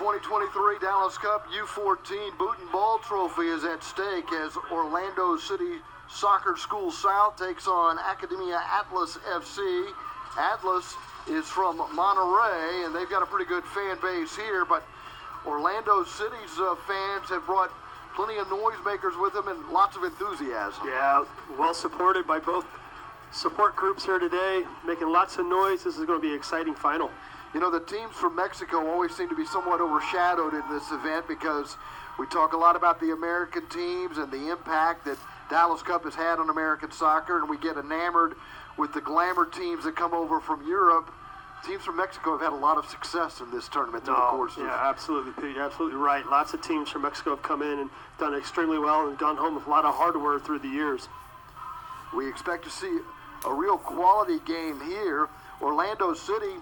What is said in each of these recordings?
2023 Dallas Cup U14 Boot and Ball Trophy is at stake as Orlando City Soccer School South takes on Academia Atlas FC. Atlas is from Monterey, and they've got a pretty good fan base here, but Orlando City's fans have brought plenty of noisemakers with them and lots of enthusiasm. Yeah, well supported by both support groups here today, making lots of noise. This is going to be an exciting final. You know, the teams from Mexico always seem to be somewhat overshadowed in this event because we talk a lot about the American teams and the impact that Dallas Cup has had on American soccer, and we get enamored with the glamour teams that come over from Europe. Teams from Mexico have had a lot of success in this tournament through the course of... Yeah, absolutely, Pete. You're absolutely right. Lots of teams from Mexico have come in and done extremely well and gone home with a lot of hardware through the years. We expect to see a real quality game here. Orlando City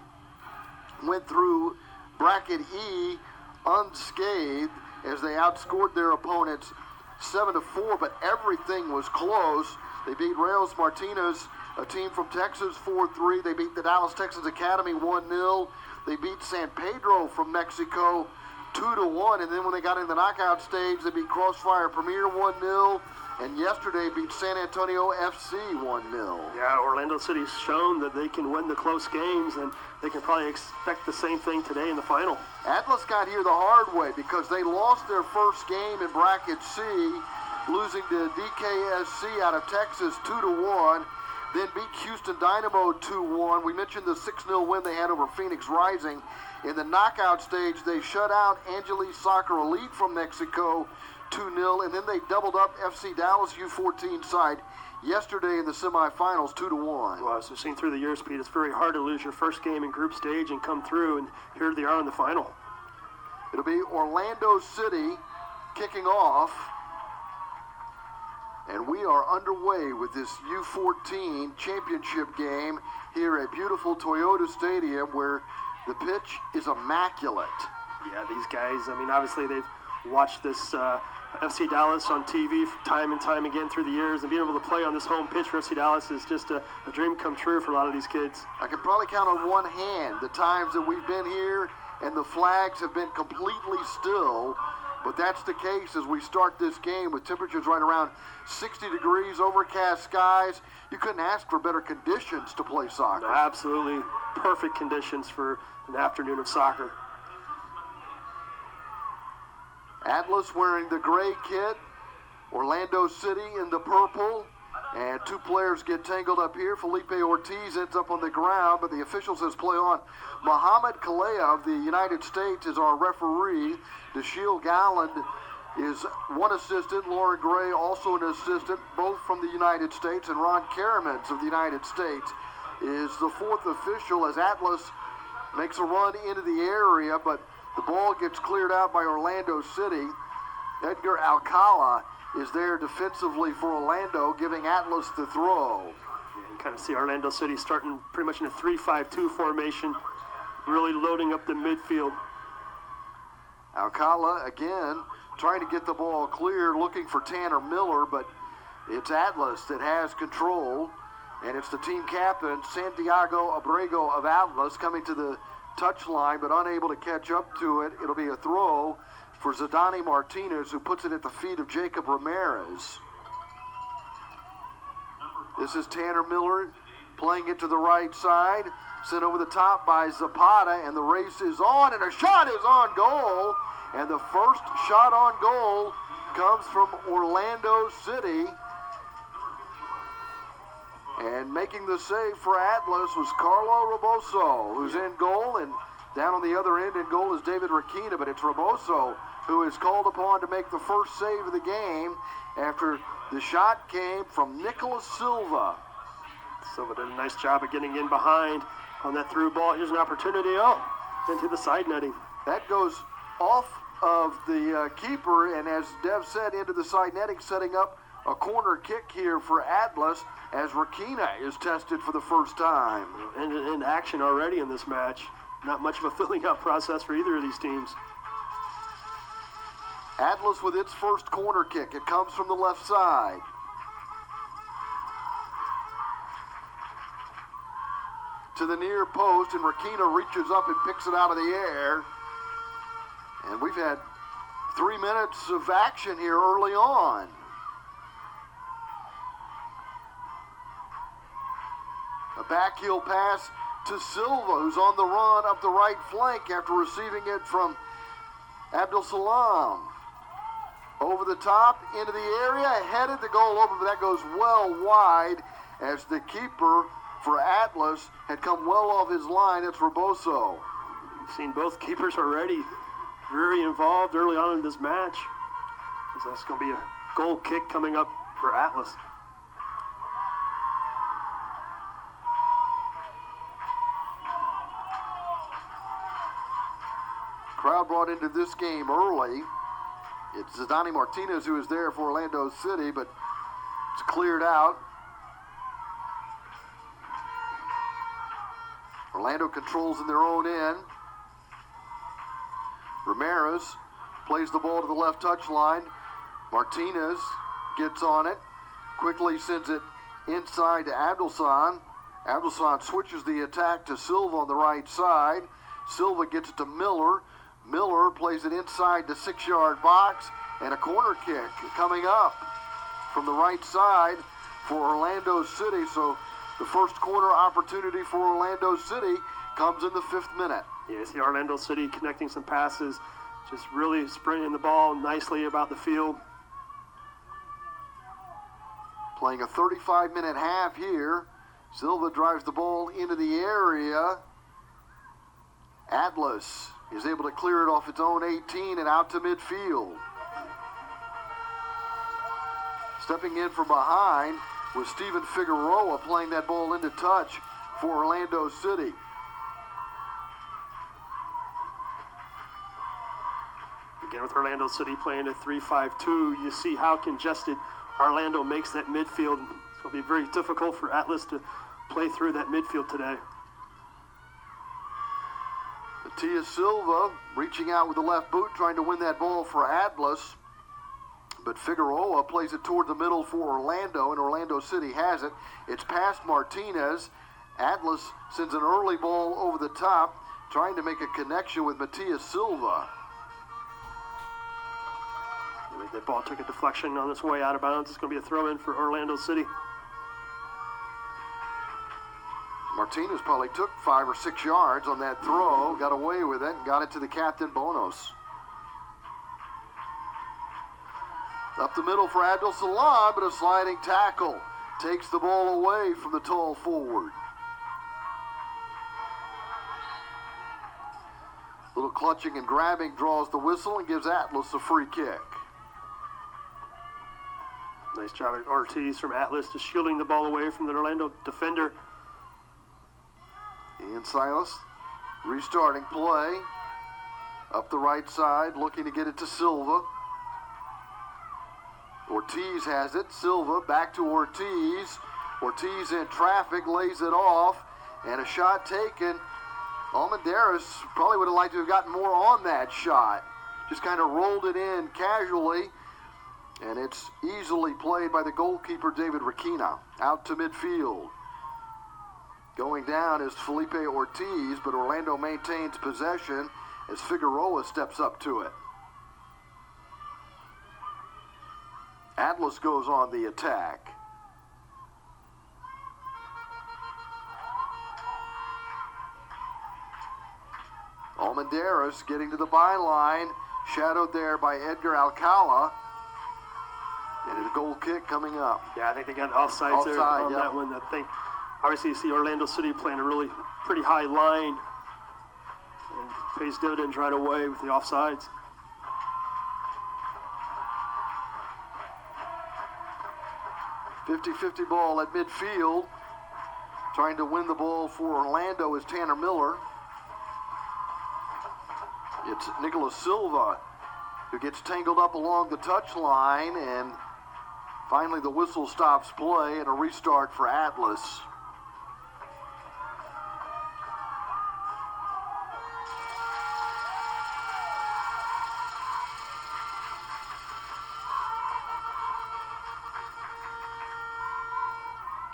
went through bracket E unscathed as they outscored their opponents 7-4, but everything was close. They beat Reals Martinez, a team from Texas, 4-3. They beat the Dallas Texas Academy 1-0. They beat San Pedro from Mexico 2-1, and then when they got in the knockout stage, they beat Crossfire Premier 1-0. And yesterday beat San Antonio FC 1-0. Yeah, Orlando City's shown that they can win the close games, and they can probably expect the same thing today in the final. Atlas got here the hard way because they lost their first game in bracket C, losing to DKSC out of Texas 2-1, then beat Houston Dynamo 2-1. We mentioned the 6-0 win they had over Phoenix Rising. In the knockout stage, they shut out Angeles Soccer Elite from Mexico 2-0, and then they doubled up FC Dallas U14 side yesterday in the semifinals 2-1. Well, as we've seen through the years, Pete, it's very hard to lose your first game in group stage and come through, and here they are in the final. It'll be Orlando City kicking off, and we are underway with this U14 championship game here at beautiful Toyota Stadium, where the pitch is immaculate. Yeah, these guys, I mean, obviously they've watched this FC Dallas on TV time and time again through the years, and being able to play on this home pitch for FC Dallas is just a dream come true for a lot of these kids. I can probably count on one hand the times that we've been here and the flags have been completely still, but that's the case as we start this game with temperatures right around 60 degrees, overcast skies. You couldn't ask for better conditions to play soccer. No, absolutely perfect conditions for an afternoon of soccer. Atlas wearing the gray kit, Orlando City in the purple, and two players get tangled up here. Felipe Ortiz ends up on the ground, but the official says play on. Mohamed Kalea of the United States is our referee. Dashiell Galland is one assistant. Lauren Gray also an assistant, both from the United States. And Ron Karamans of the United States is the fourth official as Atlas makes a run into the area, but the ball gets cleared out by Orlando City. Edgar Alcala is there defensively for Orlando, giving Atlas the throw. Yeah, you kind of see Orlando City starting pretty much in a 3-5-2 formation, really loading up the midfield. Alcala, again, trying to get the ball clear, looking for Tanner Miller, but it's Atlas that has control, and it's the team captain, Santiago Abrego of Atlas, coming to the touchline, but unable to catch up to it. It'll be a throw for Zidane Martinez, who puts it at the feet of Jacob Ramirez. This is Tanner Miller playing it to the right side, sent over the top by Zapata, and the race is on, and a shot is on goal, and the first shot on goal comes from Orlando City. And making the save for Atlas was Carlo Raboso, who's in goal, and down on the other end in goal is David Rakina, but it's Raboso who is called upon to make the first save of the game after the shot came from Nicolas Silva. Silva did a nice job of getting in behind on that through ball. Here's an opportunity, into the side netting. That goes off of the keeper, and as Dev said, into the side netting, setting up a corner kick here for Atlas as Rakina is tested for the first time. And in action already in this match. Not much of a filling out process for either of these teams. Atlas with its first corner kick. It comes from the left side. To the near post, and Rakina reaches up and picks it out of the air. And we've had 3 minutes of action here early on. A back heel pass to Silva, who's on the run up the right flank after receiving it from Abdul Salam. Over the top, into the area, headed the goal over, but that goes well wide as the keeper for Atlas had come well off his line. It's Reboso. We've seen both keepers already very involved early on in this match. So that's going to be a goal kick coming up for Atlas. Crowd brought into this game early. It's Zidane Martinez who is there for Orlando City, but it's cleared out. Orlando controls in their own end. Ramirez plays the ball to the left touchline. Martinez gets on it, quickly sends it inside to Abdelsan. Abdelsan switches the attack to Silva on the right side. Silva gets it to Miller. Miller plays it inside the 6-yard box, and a corner kick coming up from the right side for Orlando City. So the first corner opportunity for Orlando City comes in the 5th minute. Yeah, see Orlando City connecting some passes, just really sprinting the ball nicely about the field. Playing a 35-minute half here. Silva drives the ball into the area. Atlas is able to clear it off its own 18 and out to midfield. Stepping in from behind was Steven Figueroa playing that ball into touch for Orlando City. Again, with Orlando City playing a 3-5-2, you see how congested Orlando makes that midfield. It's going to be very difficult for Atlas to play through that midfield today. Matias Silva reaching out with the left boot, trying to win that ball for Atlas. But Figueroa plays it toward the middle for Orlando, and Orlando City has it. It's past Martinez. Atlas sends an early ball over the top, trying to make a connection with Matias Silva. That ball took a deflection on its way out of bounds. It's going to be a throw-in for Orlando City. Martinez probably took 5 or 6 yards on that throw, got away with it, and got it to the captain, Bonos. Up the middle for Abdul Salam, but a sliding tackle takes the ball away from the tall forward. Little clutching and grabbing draws the whistle and gives Atlas a free kick. Nice job at Ortiz from Atlas, just shielding the ball away from the Orlando defender. Ian Silas restarting play. Up the right side, looking to get it to Silva. Ortiz has it. Silva back to Ortiz. Ortiz in traffic, lays it off, and a shot taken. Almendares probably would have liked to have gotten more on that shot. Just kind of rolled it in casually, and it's easily played by the goalkeeper, David Requena, out to midfield. Going down is Felipe Ortiz, but Orlando maintains possession as Figueroa steps up to it. Atlas goes on the attack. Almendares getting to the byline, shadowed there by Edgar Alcala. And a goal kick coming up. Yeah, I think they got offsides there on yep. that one. I think, obviously, you see Orlando City playing a really pretty high line. And pays dividends right away with the offsides. .50 ball at midfield. Trying to win the ball for Orlando is Tanner Miller. It's Nicolas Silva who gets tangled up along the touchline, and finally the whistle stops play and a restart for Atlas.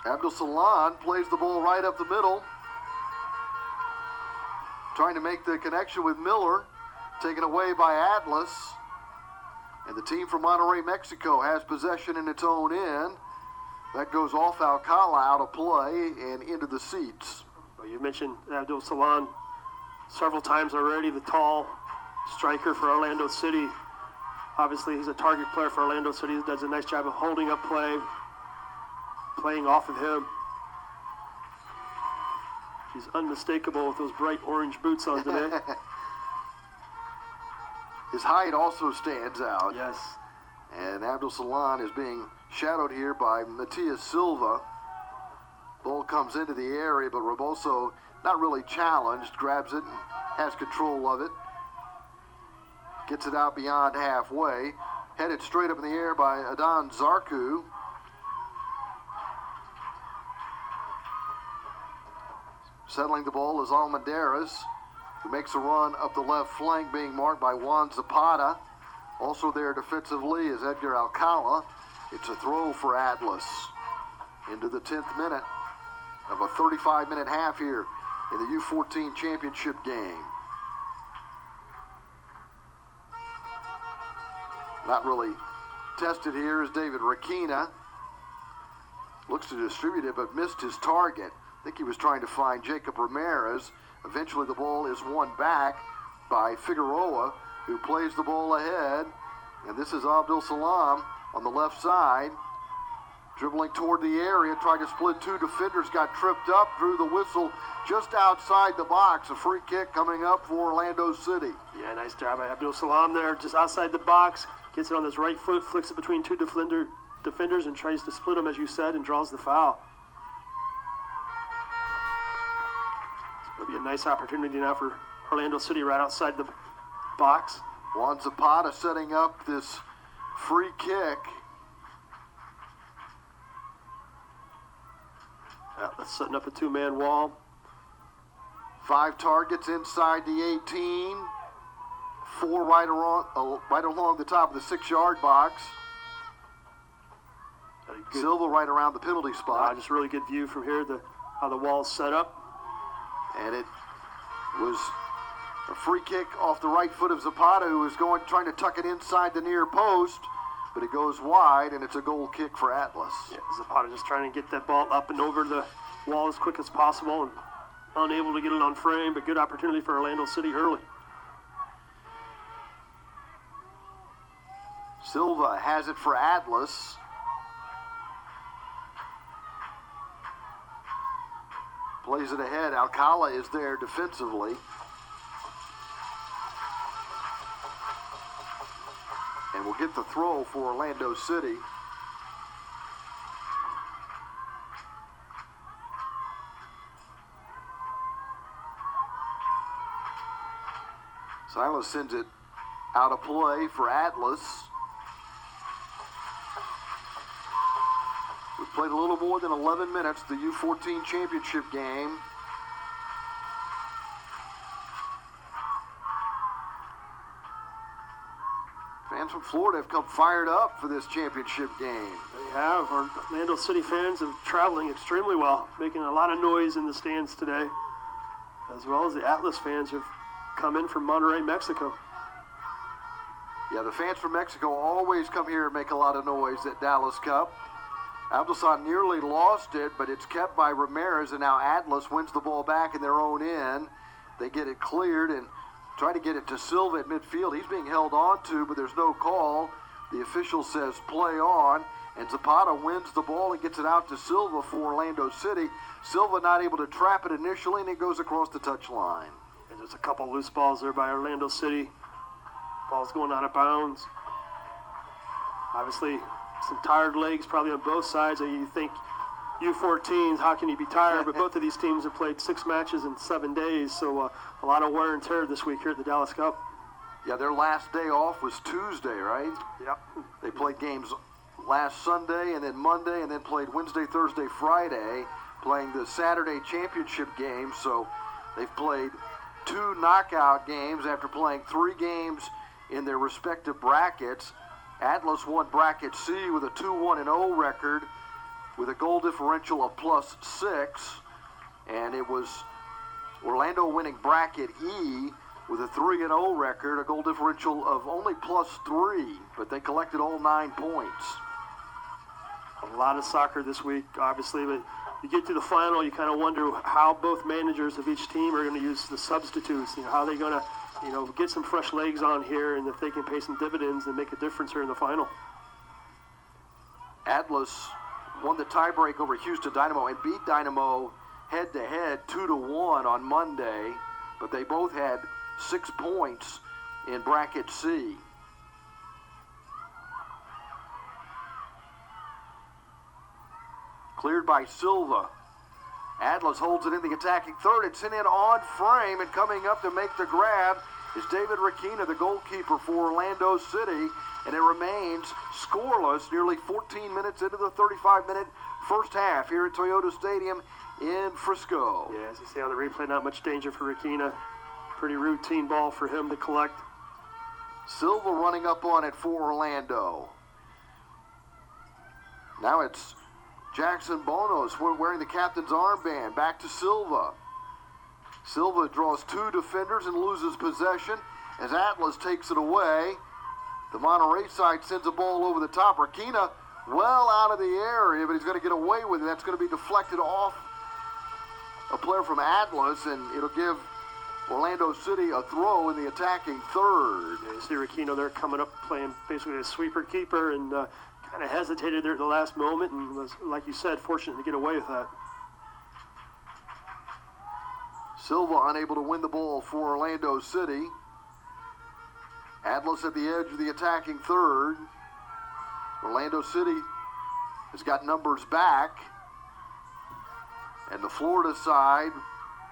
Abdul Salam plays the ball right up the middle, trying to make the connection with Miller. taken away by Atlas. And the team from Monterrey, Mexico has possession in its own end. That goes off Alcala, out of play and into the seats. Well, you mentioned Abdul Salam several times already, the tall striker for Orlando City. Obviously, he's a target player for Orlando City. He does a nice job of holding up play, playing off of him. He's unmistakable with those bright orange boots on today. His height also stands out. Yes. And Abdul Salam is being shadowed here by Matias Silva. Ball comes into the area, but Reboso not really challenged, grabs it and has control of it. Gets it out beyond halfway. Headed straight up in the air by Adan Zarku. Settling the ball is Almendarez, who makes a run up the left flank, being marked by Juan Zapata. Also there defensively is Edgar Alcala. It's a throw for Atlas into the 10th minute of a 35-minute half here in the U14 championship game. Not really tested here is David Rakina. Looks to distribute it, but missed his target. I think he was trying to find Jacob Ramirez. Eventually the ball is won back by Figueroa, who plays the ball ahead. And this is Abdul Salam on the left side, dribbling toward the area, tried to split two defenders, got tripped up, drew the whistle just outside the box. A free kick coming up for Orlando City. Yeah, nice job by Abdul Salam there, just outside the box. Gets it on his right foot, flicks it between two defenders and tries to split them, as you said, and draws the foul. It's going to be a nice opportunity now for Orlando City right outside the box. Juan Zapata setting up this free kick. Yeah, that's setting up a two-man wall. 5 targets inside the 18. 4 right along the top of the 6-yard box. Silva right around the penalty spot. Just really good view from here, how the wall's set up. And it was a free kick off the right foot of Zapata, who was trying to tuck it inside the near post, but it goes wide, and it's a goal kick for Atlas. Yeah, Zapata just trying to get that ball up and over the wall as quick as possible, and unable to get it on frame, but good opportunity for Orlando City early. Silva has it for Atlas. Plays it ahead. Alcala is there defensively. And we'll get the throw for Orlando City. Silas sends it out of play for Atlas. We've played a little more than 11 minutes, the U14 championship game. Fans from Florida have come fired up for this championship game. They have. Our Orlando City fans are traveling extremely well, making a lot of noise in the stands today, as well as the Atlas fans have come in from Monterrey, Mexico. Yeah, the fans from Mexico always come here and make a lot of noise at Dallas Cup. Abdelson nearly lost it, but it's kept by Ramirez, and now Atlas wins the ball back in their own end. They get it cleared and try to get it to Silva at midfield. He's being held on to, but there's no call. The official says play on, and Zapata wins the ball and gets it out to Silva for Orlando City. Silva not able to trap it initially, and it goes across the touchline. And there's a couple loose balls there by Orlando City. Ball's going out of bounds. Obviously, some tired legs probably on both sides. And you think U14s, how can you be tired? But both of these teams have played 6 matches in 7 days, so a lot of wear and tear this week here at the Dallas Cup. Yeah, their last day off was Tuesday, right? Yep. They played games last Sunday and then Monday, and then played Wednesday, Thursday, Friday, playing the Saturday championship game. So they've played 2 knockout games after playing 3 games in their respective brackets. Atlas won bracket C with a 2-1-0 record with a goal differential of +6, and it was Orlando winning bracket E with a 3-0 record, a goal differential of only +3, but they collected all 9 points. A lot of soccer this week, obviously, but you get to the final, you kind of wonder how both managers of each team are going to use the substitutes. How are they going to, get some fresh legs on here, and if they can pay some dividends and make a difference here in the final. Atlas won the tiebreak over Houston Dynamo and beat Dynamo head-to-head 2-1 on Monday, but they both had 6 points in bracket C. Cleared by Silva. Atlas holds it in the attacking third. It's in on frame, and coming up to make the grab is David Rakina, the goalkeeper for Orlando City, and it remains scoreless nearly 14 minutes into the 35-minute first half here at Toyota Stadium in Frisco. Yeah, as you see on the replay, not much danger for Rakina. Pretty routine ball for him to collect. Silva running up on it for Orlando. Now it's Jackson Bonos wearing the captain's armband. Back to Silva. Silva draws 2 defenders and loses possession as Atlas takes it away. The Monterey side sends a ball over the top. Rakina well out of the area, but he's going to get away with it. That's going to be deflected off a player from Atlas, and it'll give Orlando City a throw in the attacking third. Yeah, you see Rakina there coming up playing basically a sweeper keeper, and kind of hesitated there at the last moment and was, like you said, fortunate to get away with that. Silva unable to win the ball for Orlando City. Atlas at the edge of the attacking third. Orlando City has got numbers back. And the Florida side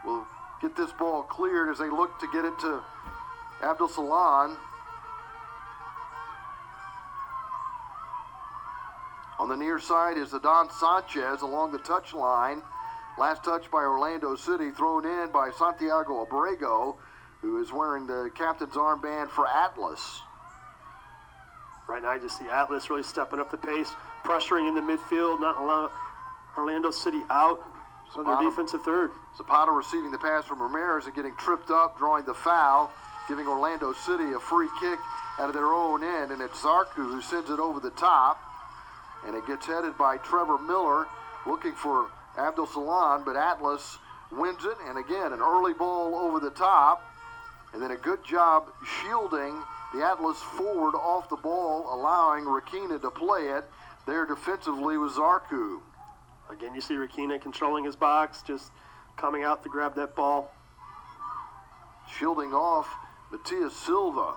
will get this ball cleared as they look to get it to Abdul Salam. On the near side is the Don Sanchez along the touchline. Last touch by Orlando City, thrown in by Santiago Abrego, who is wearing the captain's armband for Atlas. Right now, you just see Atlas really stepping up the pace, pressuring in the midfield, not allowing Orlando City out on their defensive third. Zapata receiving the pass from Ramirez and getting tripped up, drawing the foul, giving Orlando City a free kick out of their own end, and it's Zarku who sends it over the top, and it gets headed by Trevor Miller, looking for Abdul Salam, but Atlas wins it, and again, an early ball over the top, and then a good job shielding the Atlas forward off the ball, allowing Rakina to play it. There defensively was Zarku. Again, you see Rakina controlling his box, just coming out to grab that ball. Shielding off Matias Silva.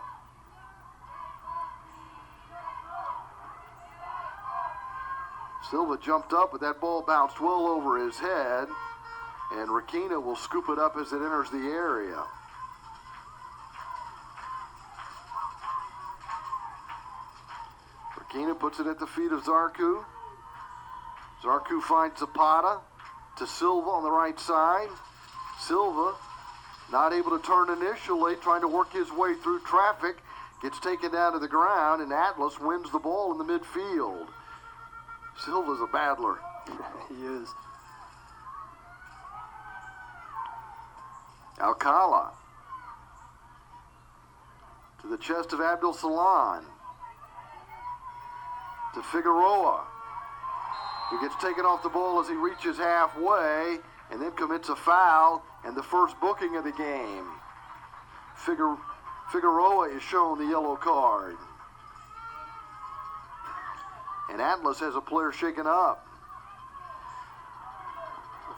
Silva jumped up, but that ball bounced well over his head, and Rakina will scoop it up as it enters the area. Rakina puts it at the feet of Zarku. Zarku finds Zapata to Silva on the right side. Silva not able to turn initially, trying to work his way through traffic, gets taken down to the ground, and Atlas wins the ball in the midfield. Silva's a battler. He is. Alcala to the chest of Abdul Salam. To Figueroa, who gets taken off the ball as he reaches halfway and then commits a foul and the first booking of the game. Figueroa is shown the yellow card. And Atlas has a player shaken up.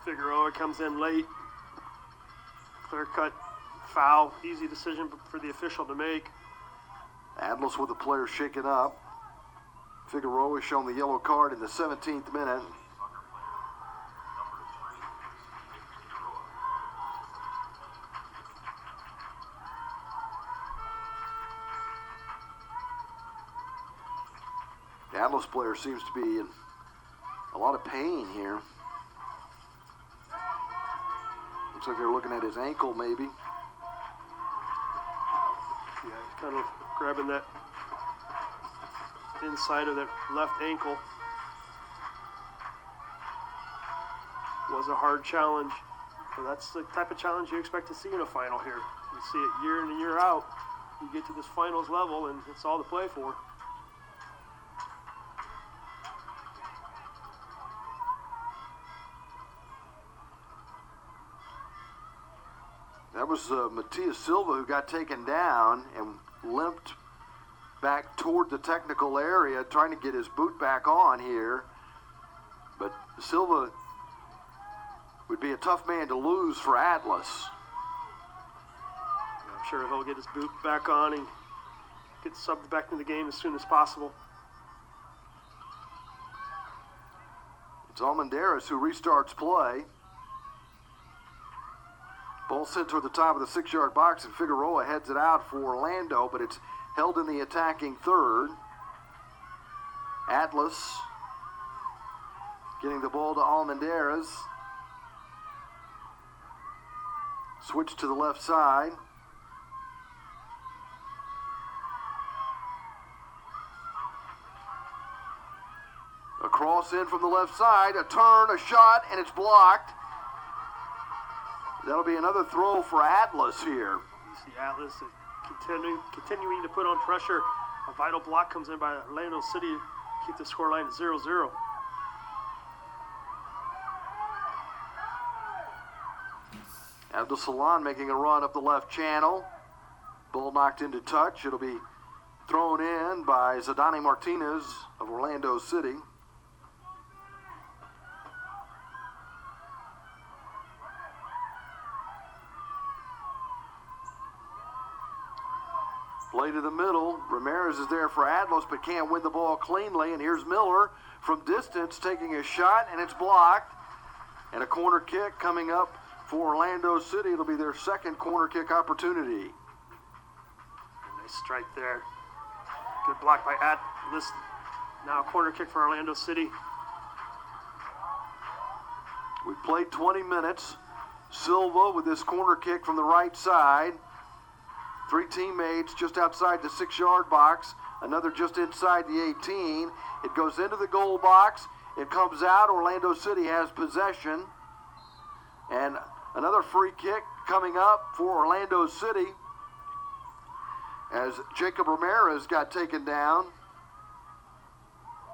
Figueroa comes in late. Clear-cut foul. Easy decision for the official to make. Atlas with a player shaken up. Figueroa shown the yellow card in the 17th minute. The Atlas player seems to be in a lot of pain here. Looks like they're looking at his ankle maybe. Yeah, he's kind of grabbing that inside of that left ankle. Was a hard challenge. So that's the type of challenge you expect to see in a final here. You see it year in and year out. You get to this finals level, and it's all to play for. That was Matias Silva who got taken down and limped back toward the technical area, trying to get his boot back on here. But Silva would be a tough man to lose for Atlas. I'm sure he'll get his boot back on and get subbed back into the game as soon as possible. It's Almendarez who restarts play. Ball sent toward the top of the 6-yard box, and Figueroa heads it out for Orlando, but it's held in the attacking third. Atlas getting the ball to Almendarez. Switch to the left side. A cross in from the left side, a turn, a shot, and it's blocked. That'll be another throw for Atlas here. You see Atlas continuing to put on pressure. A vital block comes in by Orlando City. Keep the scoreline at 0-0. Abdul Salam making a run up the left channel. Ball knocked into touch. It'll be thrown in by Zadani Martinez of Orlando City. Play to the middle. Ramirez is there for Atlas, but can't win the ball cleanly. And here's Miller from distance taking a shot, and it's blocked. And a corner kick coming up for Orlando City. It'll be their second corner kick opportunity. Nice strike there. Good block by Atlas. Now a corner kick for Orlando City. We've played 20 minutes. Silva with this corner kick from the right side. 3 teammates just outside the 6-yard box. Another just inside the 18. It goes into the goal box. It comes out. Orlando City has possession. And another free kick coming up for Orlando City as Jacob Ramirez got taken down.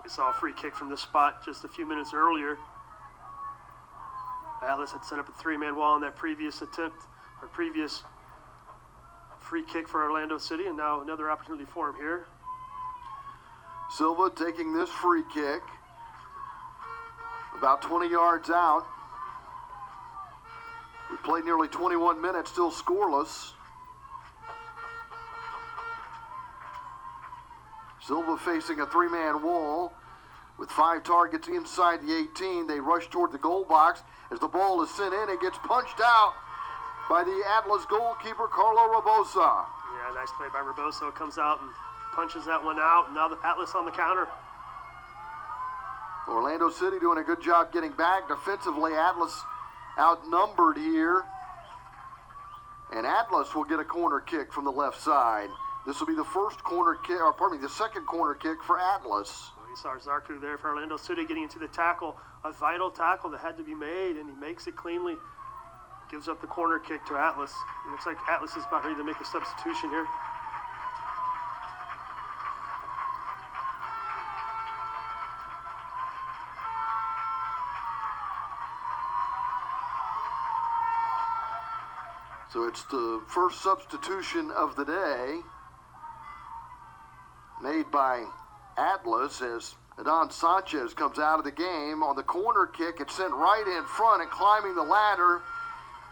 We saw a free kick from this spot just a few minutes earlier. Atlas had set up a 3-man wall on that previous attempt, or previous free kick for Orlando City, and now another opportunity for him here. Silva taking this free kick about 20 yards out. We played nearly 21 minutes, still scoreless. Silva facing a 3-man wall with 5 targets inside the 18. They rush toward the goal box. As the ball is sent in, it gets punched out by the Atlas goalkeeper, Carlo Rabosa. Yeah, nice play by Rabosa. Comes out and punches that one out. Now the Atlas on the counter. Orlando City doing a good job getting back. Defensively, Atlas outnumbered here. And Atlas will get a corner kick from the left side. This will be the the second corner kick for Atlas. We saw Zarku there for Orlando City getting into the tackle. A vital tackle that had to be made, and he makes it cleanly. Gives up the corner kick to Atlas. It looks like Atlas is about ready to make a substitution here. So it's the first substitution of the day made by Atlas as Adon Sanchez comes out of the game. On the corner kick, it's sent right in front, and climbing the ladder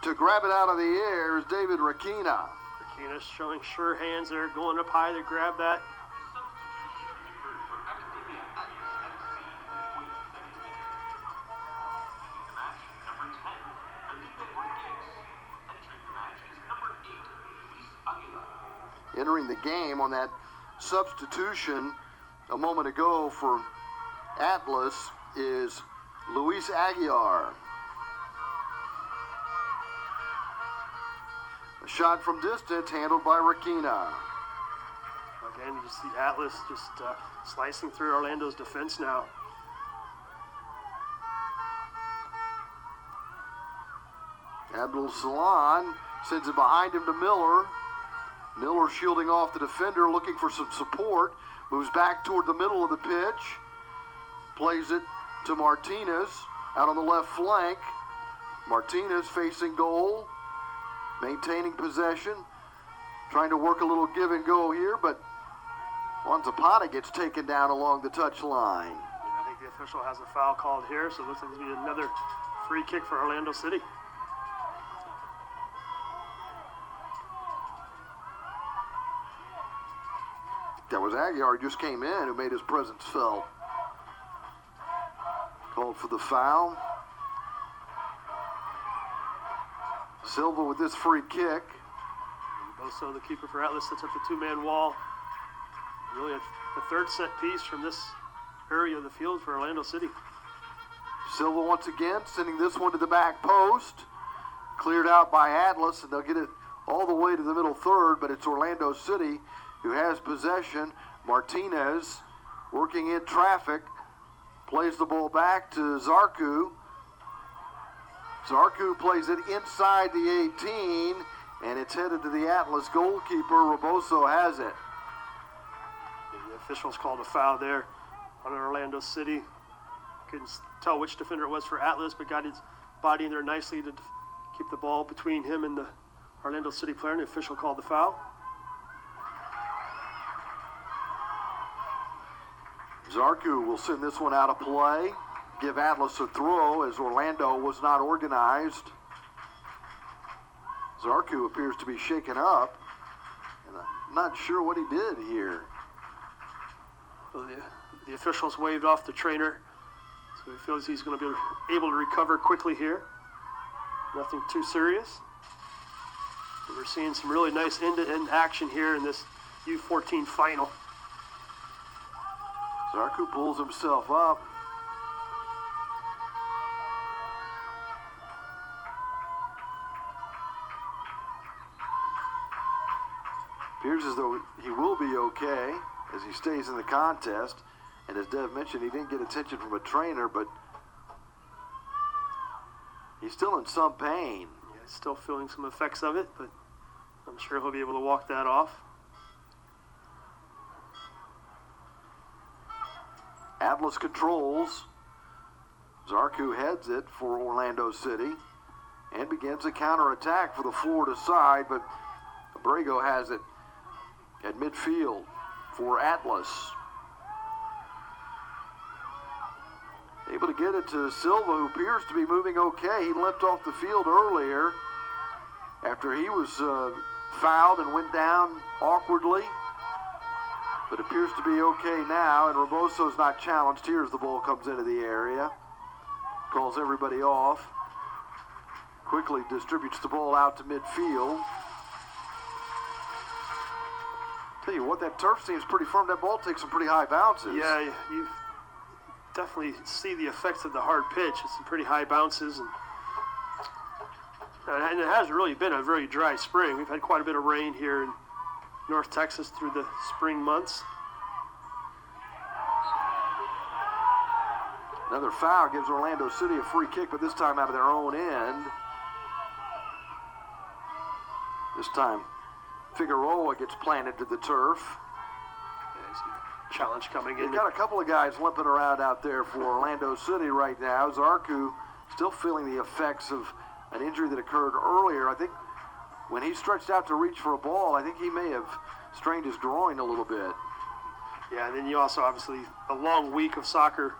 to grab it out of the air is David Rakina. Rakina's showing sure hands there, going up high to grab that. Entering the game on that substitution a moment ago for Atlas is Luis Aguiar. A shot from distance handled by Rakina. Again, you see Atlas just slicing through Orlando's defense now. Abdul Salam Sends it behind him to Miller. Miller shielding off the defender, looking for some support. Moves back toward the middle of the pitch. Plays it to Martinez out on the left flank. Martinez facing goal. Maintaining possession. Trying to work a little give and go here, but Juan Zapata gets taken down along the touchline. I think the official has a foul called here, so it looks like it's going to be another free kick for Orlando City. That was Aguiar, just came in, who made his presence felt. Called for the foul. Silva with this free kick. Also, the keeper for Atlas sets up the two-man wall. Really the third set piece from this area of the field for Orlando City. Silva once again sending this one to the back post. Cleared out by Atlas, and they'll get it all the way to the middle third, but it's Orlando City who has possession. Martinez working in traffic. Plays the ball back to Zarku. Zarku plays it inside the 18, and it's headed to the Atlas goalkeeper. Reboso has it. The officials called a foul there on Orlando City. Couldn't tell which defender it was for Atlas, but got his body in there nicely to keep the ball between him and the Orlando City player, and the official called the foul. Zarku will send this one out of play. Give Atlas a throw as Orlando was not organized. Zarku appears to be shaken up, and I'm not sure what he did here. Well, the officials waved off the trainer, so he feels he's going to be able to recover quickly here. Nothing too serious. But we're seeing some really nice end-to-end action here in this U14 final. Zarku pulls himself up. Appears as though he will be okay as he stays in the contest. And as Dev mentioned, he didn't get attention from a trainer, but he's still in some pain. Yeah, he's still feeling some effects of it, but I'm sure he'll be able to walk that off. Atlas controls. Zarku heads it for Orlando City and begins a counterattack for the Florida side, but Abrego has it at midfield for Atlas. Able to get it to Silva, who appears to be moving okay. He limped off the field earlier after he was fouled and went down awkwardly, but appears to be okay now, and Reboso's not challenged here as the ball comes into the area. Calls everybody off. Quickly distributes the ball out to midfield. Tell you what, that turf seems pretty firm. That ball takes some pretty high bounces. Yeah, you definitely see the effects of the hard pitch. It's some pretty high bounces, and it has really been a very dry spring. We've had quite a bit of rain here in North Texas through the spring months. Another foul gives Orlando City a free kick, but this time out of their own end. This time, Figueroa gets planted to the turf. Yeah, some challenge coming in. They've got a couple of guys limping around out there for Orlando City right now. Zarku still feeling the effects of an injury that occurred earlier. I think when he stretched out to reach for a ball, I think he may have strained his groin a little bit. Yeah, and then you also, obviously, a long week of soccer.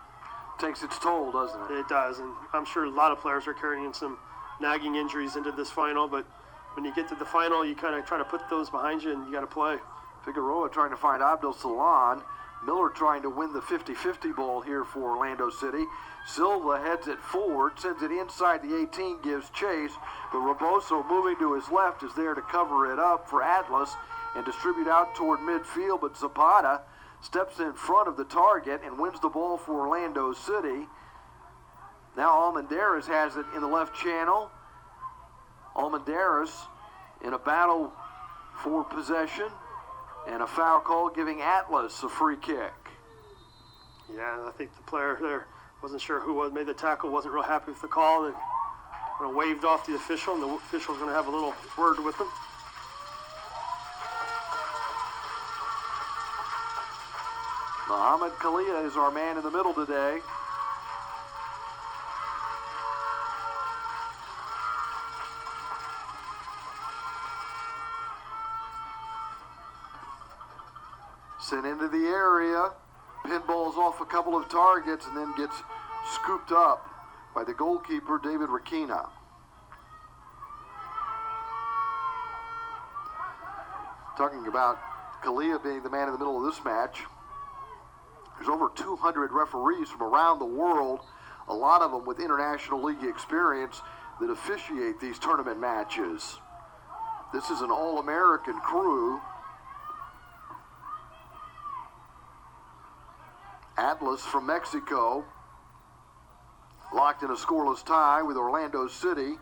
Takes its toll, doesn't it? It does, and I'm sure a lot of players are carrying some nagging injuries into this final, but when you get to the final, you kind of try to put those behind you, and you got to play. Figueroa trying to find Abdul Salan. Miller trying to win the 50-50 ball here for Orlando City. Silva heads it forward, sends it inside the 18, gives chase, but Reboso moving to his left is there to cover it up for Atlas and distribute out toward midfield, but Zapata steps in front of the target and wins the ball for Orlando City. Now Almendarez has it in the left channel. Almendarez in a battle for possession, and a foul call giving Atlas a free kick. Yeah, I think the player there wasn't sure who made the tackle, wasn't real happy with the call, and waved off the official, and the official's going to have a little word with him. Muhammad Kalia is our man in the middle today. Sent into the area, pinballs off a couple of targets, and then gets scooped up by the goalkeeper, David Rakina. Talking about Kalia being the man in the middle of this match, there's over 200 referees from around the world, a lot of them with international league experience, that officiate these tournament matches. This is an all-American crew. Atlas from Mexico, locked in a scoreless tie with Orlando City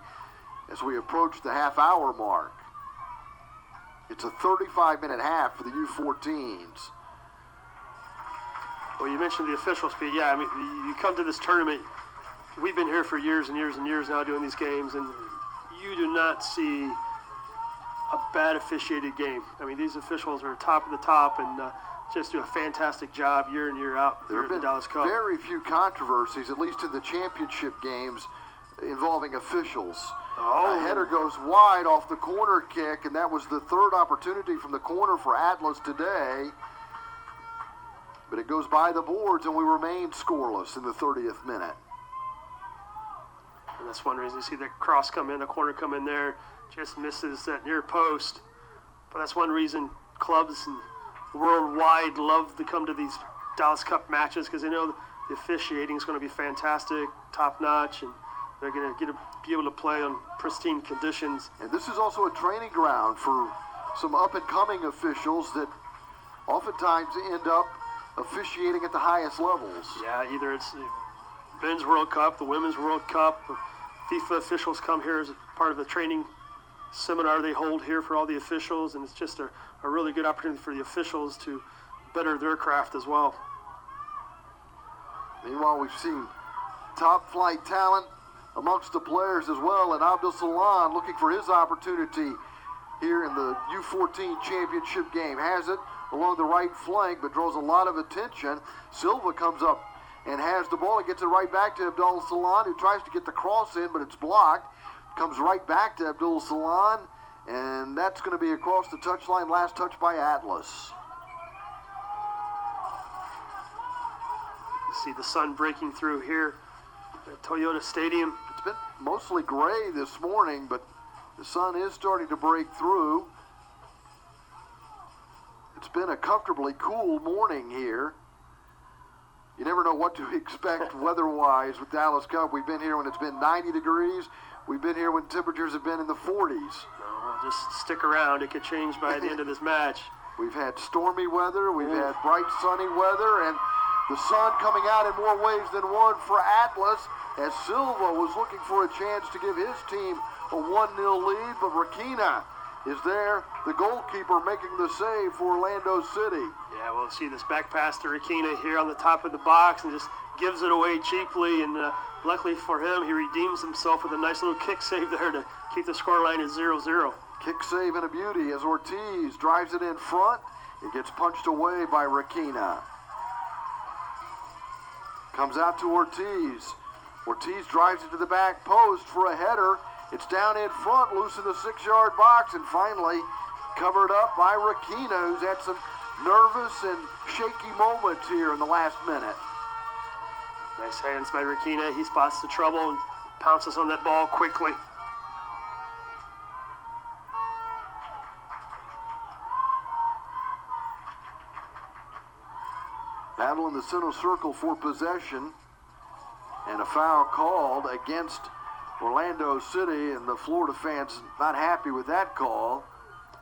as we approach the half-hour mark. It's a 35-minute half for the U14s. Well, you mentioned the official speed. Yeah, I mean, you come to this tournament, we've been here for years and years and years now doing these games, and you do not see a bad officiated game. I mean, these officials are top of the top and just do a fantastic job year in, year out here at the Dallas Cup. Very few controversies, at least in the championship games, involving officials. A header goes wide off the corner kick, and that was the third opportunity from the corner for Atlas today. But it goes by the boards, and we remain scoreless in the 30th minute. And that's one reason you see that cross come in, the corner come in there, just misses that near post. But that's one reason clubs and worldwide love to come to these Dallas Cup matches, because they know the officiating is going to be fantastic, top-notch, and they're going to be able to play on pristine conditions. And this is also a training ground for some up-and-coming officials that oftentimes end up officiating at the highest levels. Yeah, either it's the Men's World Cup, the Women's World Cup. FIFA officials come here as part of the training seminar they hold here for all the officials, and it's just a really good opportunity for the officials to better their craft as well. Meanwhile, we've seen top-flight talent amongst the players as well, and Abdul Salam looking for his opportunity here in the U14 championship game. Has it along the right flank, but draws a lot of attention. Silva comes up and has the ball and gets it right back to Abdul Salam, who tries to get the cross in, but it's blocked. Comes right back to Abdul Salam, and that's going to be across the touchline. Last touch by Atlas. You see the sun breaking through here at Toyota Stadium. It's been mostly gray this morning, but the sun is starting to break through. It's been a comfortably cool morning here. You never know what to expect weather-wise with Dallas Cup. We've been here when it's been 90 degrees. We've been here when temperatures have been in the 40s. Well, just stick around. It could change by the end of this match. We've had stormy weather. We've had bright, sunny weather. And the sun coming out in more ways than one for Atlas, as Silva was looking for a chance to give his team a 1-0 lead. But Rakina is there, the goalkeeper, making the save for Orlando City. Yeah, we'll see this back pass to Rakina here on the top of the box and just gives it away cheaply. And luckily for him, he redeems himself with a nice little kick save there to keep the scoreline at 0-0. Kick save and a beauty as Ortiz drives it in front. It gets punched away by Rakina. Comes out to Ortiz. Ortiz drives it to the back post for a header. It's down in front, loose in the 6-yard box, and finally covered up by Rakina, who's had some nervous and shaky moments here in the last minute. Nice hands by Rakina. He spots the trouble and pounces on that ball quickly. Battle in the center circle for possession, and a foul called against Orlando City, and the Florida fans not happy with that call.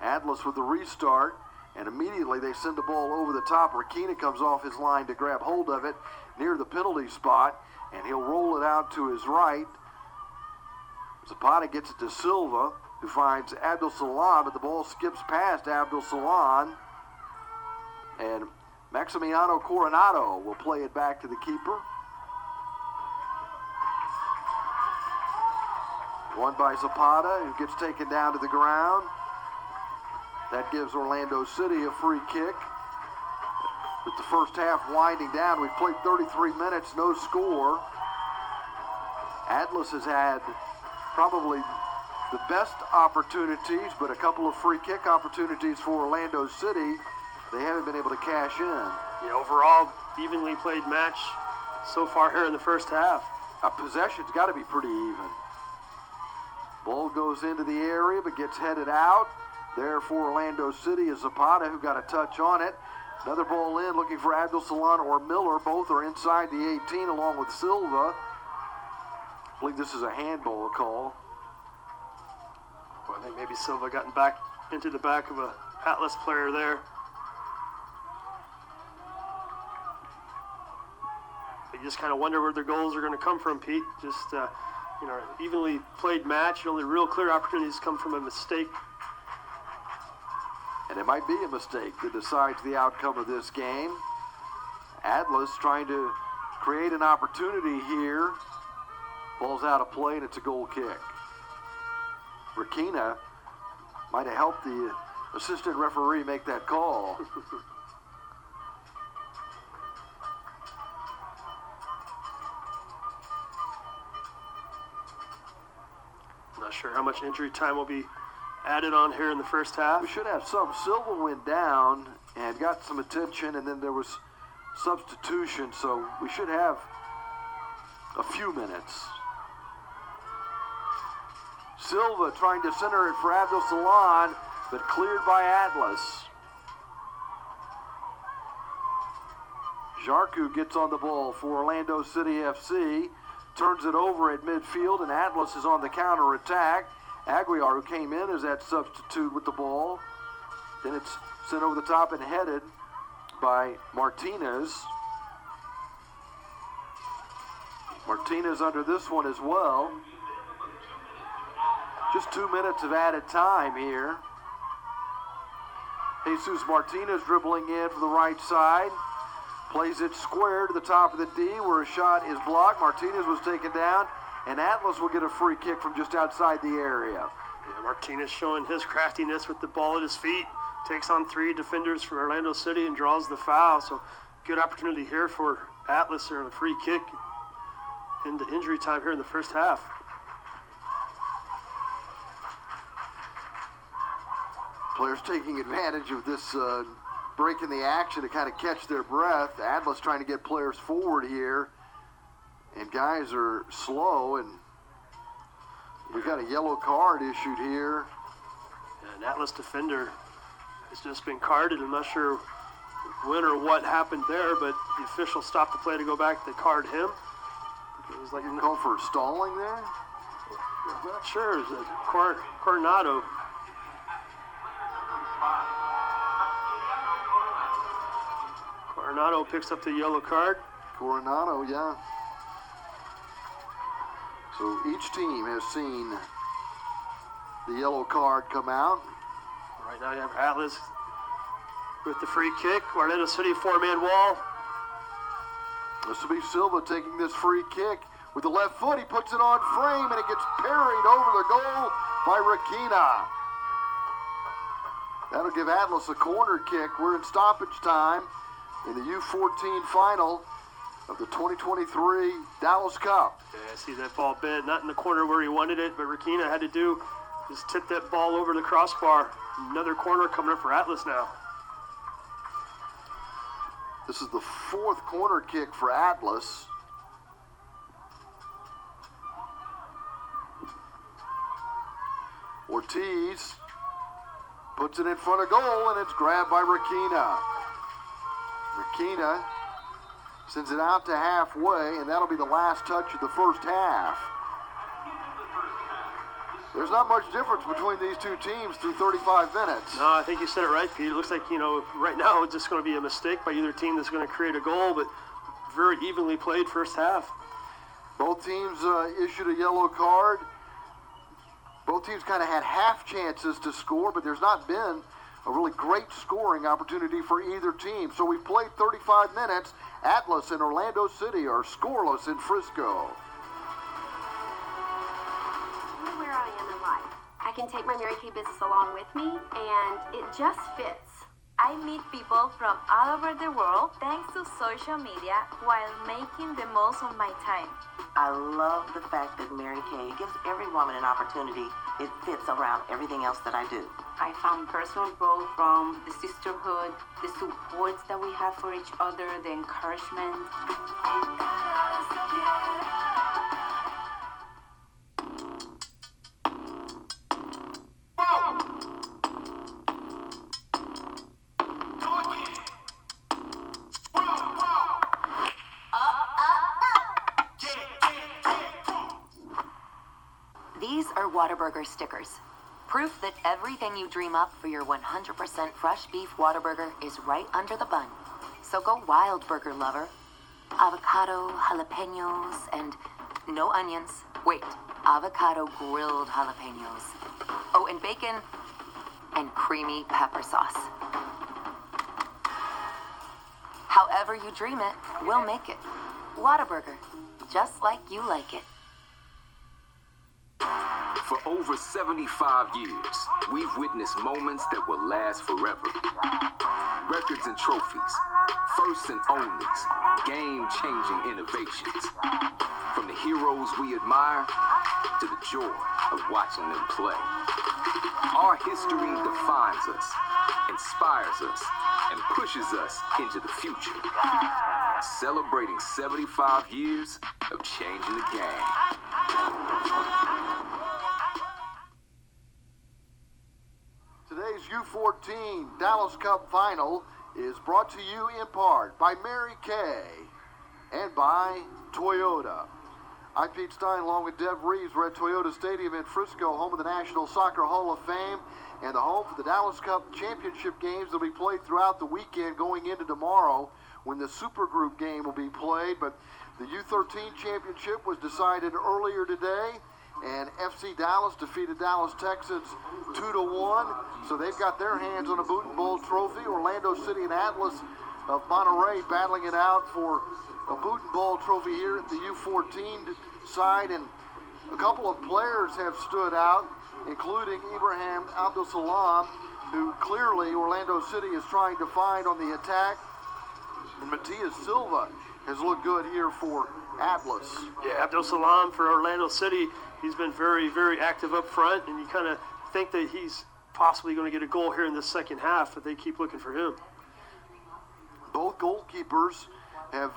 Atlas with the restart, and immediately they send the ball over the top. Rakina comes off his line to grab hold of it near the penalty spot, and he'll roll it out to his right. Zapata gets it to Silva, who finds Abdul Salam, but the ball skips past Abdul Salam, and Maximiano Coronado will play it back to the keeper. Won by Zapata, who gets taken down to the ground. That gives Orlando City a free kick. With the first half winding down, we've played 33 minutes, no score. Atlas has had probably the best opportunities, but a couple of free kick opportunities for Orlando City. They haven't been able to cash in. Yeah, overall, evenly played match so far here in the first half. Possession's got to be pretty even. Ball goes into the area, but gets headed out. There for Orlando City is Zapata, who got a touch on it. Another ball in, looking for Abdul Salam or Miller. Both are inside the 18, along with Silva. I believe this is a handball call. Well, I think maybe Silva gotten back into the back of a Atlas player there. You just kind of wonder where their goals are going to come from, Pete. Just, evenly played match. The only real clear opportunities come from a mistake. And it might be a mistake that decides the outcome of this game. Atlas trying to create an opportunity here. Ball's out of play, and it's a goal kick. Rakina might have helped the assistant referee make that call. Not sure how much injury time will be added on here in the first half. We should have some. Silva went down and got some attention, and then there was substitution, so we should have a few minutes. Silva trying to center it for Abdul Salam, but cleared by Atlas. Jarku gets on the ball for Orlando City FC, turns it over at midfield, and Atlas is on the counter attack. Aguiar, who came in as that substitute with the ball. Then it's sent over the top and headed by Martinez. Martinez under this one as well. Just 2 minutes of added time here. Jesus Martinez dribbling in from the right side. Plays it square to the top of the D where a shot is blocked. Martinez was taken down, and Atlas will get a free kick from just outside the area. Yeah, Martinez showing his craftiness with the ball at his feet. Takes on 3 defenders from Orlando City and draws the foul. So good opportunity here for Atlas here on a free kick into injury time here in the first half. Players taking advantage of this break in the action to kind of catch their breath. Atlas trying to get players forward here. And guys are slow, and we've got a yellow card issued here. An Atlas defender has just been carded. I'm not sure when or what happened there, but the official stopped the play to go back to card him. It was like you call for stalling there? I'm not sure. It was Coronado. Coronado picks up the yellow card. Coronado, yeah. So each team has seen the yellow card come out. Right now you have Atlas with the free kick. Orlando City 4-man wall. This will be Silva taking this free kick with the left foot. He puts it on frame, and it gets parried over the goal by Rakina. That'll give Atlas a corner kick. We're in stoppage time in the U14 Final of the 2023 Dallas Cup. Yeah, I see that ball bent, not in the corner where he wanted it, but Rakina had to do is tip that ball over the crossbar. Another corner coming up for Atlas now. This is the 4th corner kick for Atlas. Ortiz puts it in front of goal, and it's grabbed by Rakina. Rakina sends it out to halfway, and that'll be the last touch of the first half. There's not much difference between these two teams through 35 minutes. No, I think you said it right, Pete. It looks like, right now it's just going to be a mistake by either team that's going to create a goal, but very evenly played first half. Both teams issued a yellow card. Both teams kind of had half chances to score, but there's not been a really great scoring opportunity for either team. So we've played 35 minutes. Atlas and Orlando City are scoreless in Frisco. We're I can take my Mary Kay business along with me, and it just fits. I meet people from all over the world thanks to social media while making the most of my time. I love the fact that Mary Kay gives every woman an opportunity. It fits around everything else that I do. I found personal growth from the sisterhood, the supports that we have for each other, the encouragement. These are Whataburger stickers. Proof that everything you dream up for your 100% fresh beef Whataburger is right under the bun. So go wild, burger lover. Avocado, jalapenos, and no onions. Wait, avocado grilled jalapenos. Oh, and bacon and creamy pepper sauce. However you dream it, we'll make it. Whataburger, just like you like it. For over 75 years, we've witnessed moments that will last forever. Records and trophies, firsts and onlys, game-changing innovations. From the heroes we admire to the joy of watching them play. Our history defines us, inspires us, and pushes us into the future. Celebrating 75 years of changing the game. Today's U14 Dallas Cup Final is brought to you in part by Mary Kay and by Toyota. I'm Pete Stein along with Dev Reeves. We're at Toyota Stadium in Frisco, home of the National Soccer Hall of Fame and the home for the Dallas Cup Championship games that will be played throughout the weekend going into tomorrow when the Supergroup game will be played. But the U13 championship was decided earlier today, and FC Dallas defeated Dallas Texans 2-1. So they've got their hands on a Boot and Bowl trophy. Orlando City and Atlas of Monterey battling it out for a Boot and Bowl trophy here at the U14 side. And a couple of players have stood out, including Ibrahim Abdul-Salam, who clearly Orlando City is trying to find on the attack. And Matias Silva has looked good here for Atlas. Yeah, Abdul-Salam for Orlando City. He's been very, very active up front, and you kind of think that he's possibly going to get a goal here in the second half, but they keep looking for him. Both goalkeepers have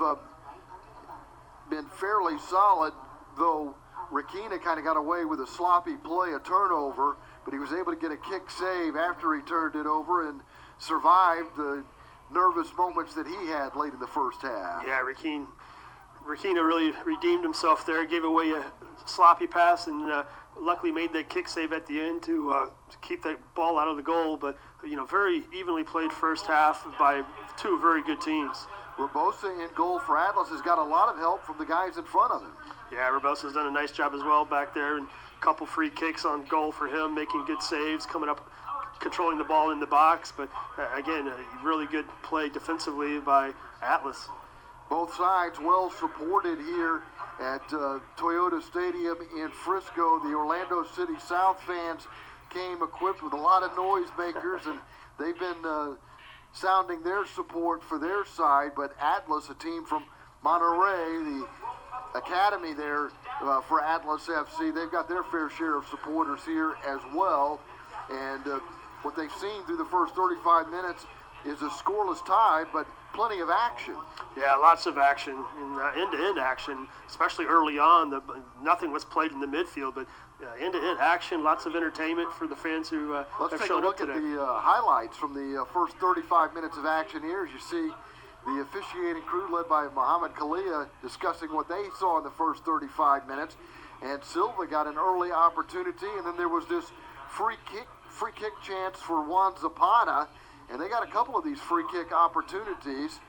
been fairly solid, though Rakina kind of got away with a sloppy play, a turnover, but he was able to get a kick save after he turned it over and survived the nervous moments that he had late in the first half. Yeah, Rakina really redeemed himself there, gave away a sloppy pass, and luckily made that kick save at the end to keep that ball out of the goal. But, very evenly played first half by two very good teams. Rabosa in goal for Atlas has got a lot of help from the guys in front of him. Yeah, Rabosa's done a nice job as well back there, and a couple free kicks on goal for him, making good saves, coming up, controlling the ball in the box. But, again, a really good play defensively by Atlas. Both sides well supported here at Toyota Stadium in Frisco. The Orlando City South fans came equipped with a lot of noisemakers, and they've been sounding their support for their side. But Atlas, a team from Monterey, the academy there for Atlas FC, they've got their fair share of supporters here as well. And what they've seen through the first 35 minutes is a scoreless tie, but plenty of action. Yeah, lots of action, and end-to-end action, especially early on. Nothing was played in the midfield, but end-to-end action, lots of entertainment for the fans who have shown up today. Let's take a look at the highlights from the first 35 minutes of action here. As you see, the officiating crew led by Mohamed Kalia discussing what they saw in the first 35 minutes. And Silva got an early opportunity, and then there was this free kick chance for Juan Zapata. And they got a couple of these free kick opportunities.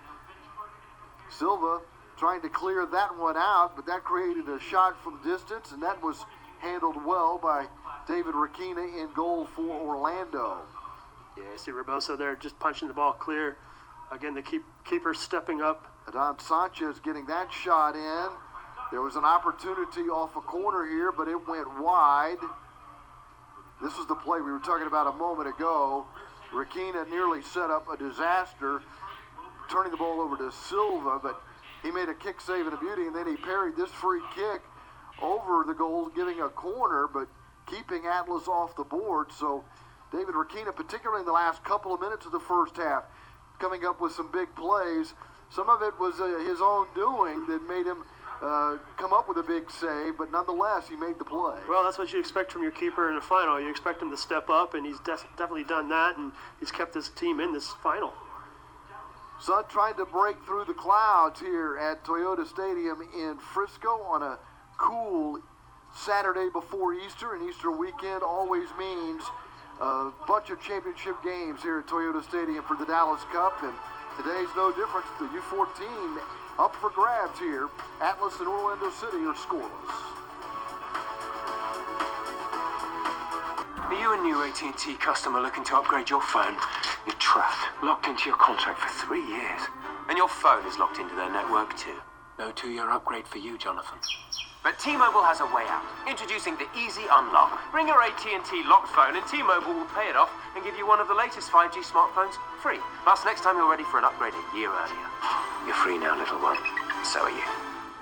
Silva trying to clear that one out, but that created a shot from distance, and that was handled well by David Rakina in goal for Orlando. Yeah, you see Rabosa there just punching the ball clear. Again, the keeper stepping up. Adon Sanchez getting that shot in. There was an opportunity off a corner here, but it went wide. This was the play we were talking about a moment ago. Rakina nearly set up a disaster, turning the ball over to Silva, but he made a kick save and a beauty, and then he parried this free kick over the goal, giving a corner, but keeping Atlas off the board. So David Rakina, particularly in the last couple of minutes of the first half, coming up with some big plays. Some of it was his own doing that made him come up with a big save, but nonetheless, he made the play. Well, that's what you expect from your keeper in the final. You expect him to step up, and he's definitely done that, and he's kept his team in this final. Sun trying to break through the clouds here at Toyota Stadium in Frisco on a cool Saturday before Easter, and Easter weekend always means a bunch of championship games here at Toyota Stadium for the Dallas Cup, and today's no different. The U14 up for grabs here. Atlas and Orlando City are scoreless. Are you a new AT&T customer looking to upgrade your phone? You're trapped, locked into your contract for 3 years. And your phone is locked into their network too. No 2-year upgrade for you, Jonathan. But T-Mobile has a way out. Introducing the Easy Unlock. Bring your AT&T locked phone and T-Mobile will pay it off and give you one of the latest 5G smartphones free. Plus, next time you're ready for an upgrade a year earlier. You're free now, little one. So are you.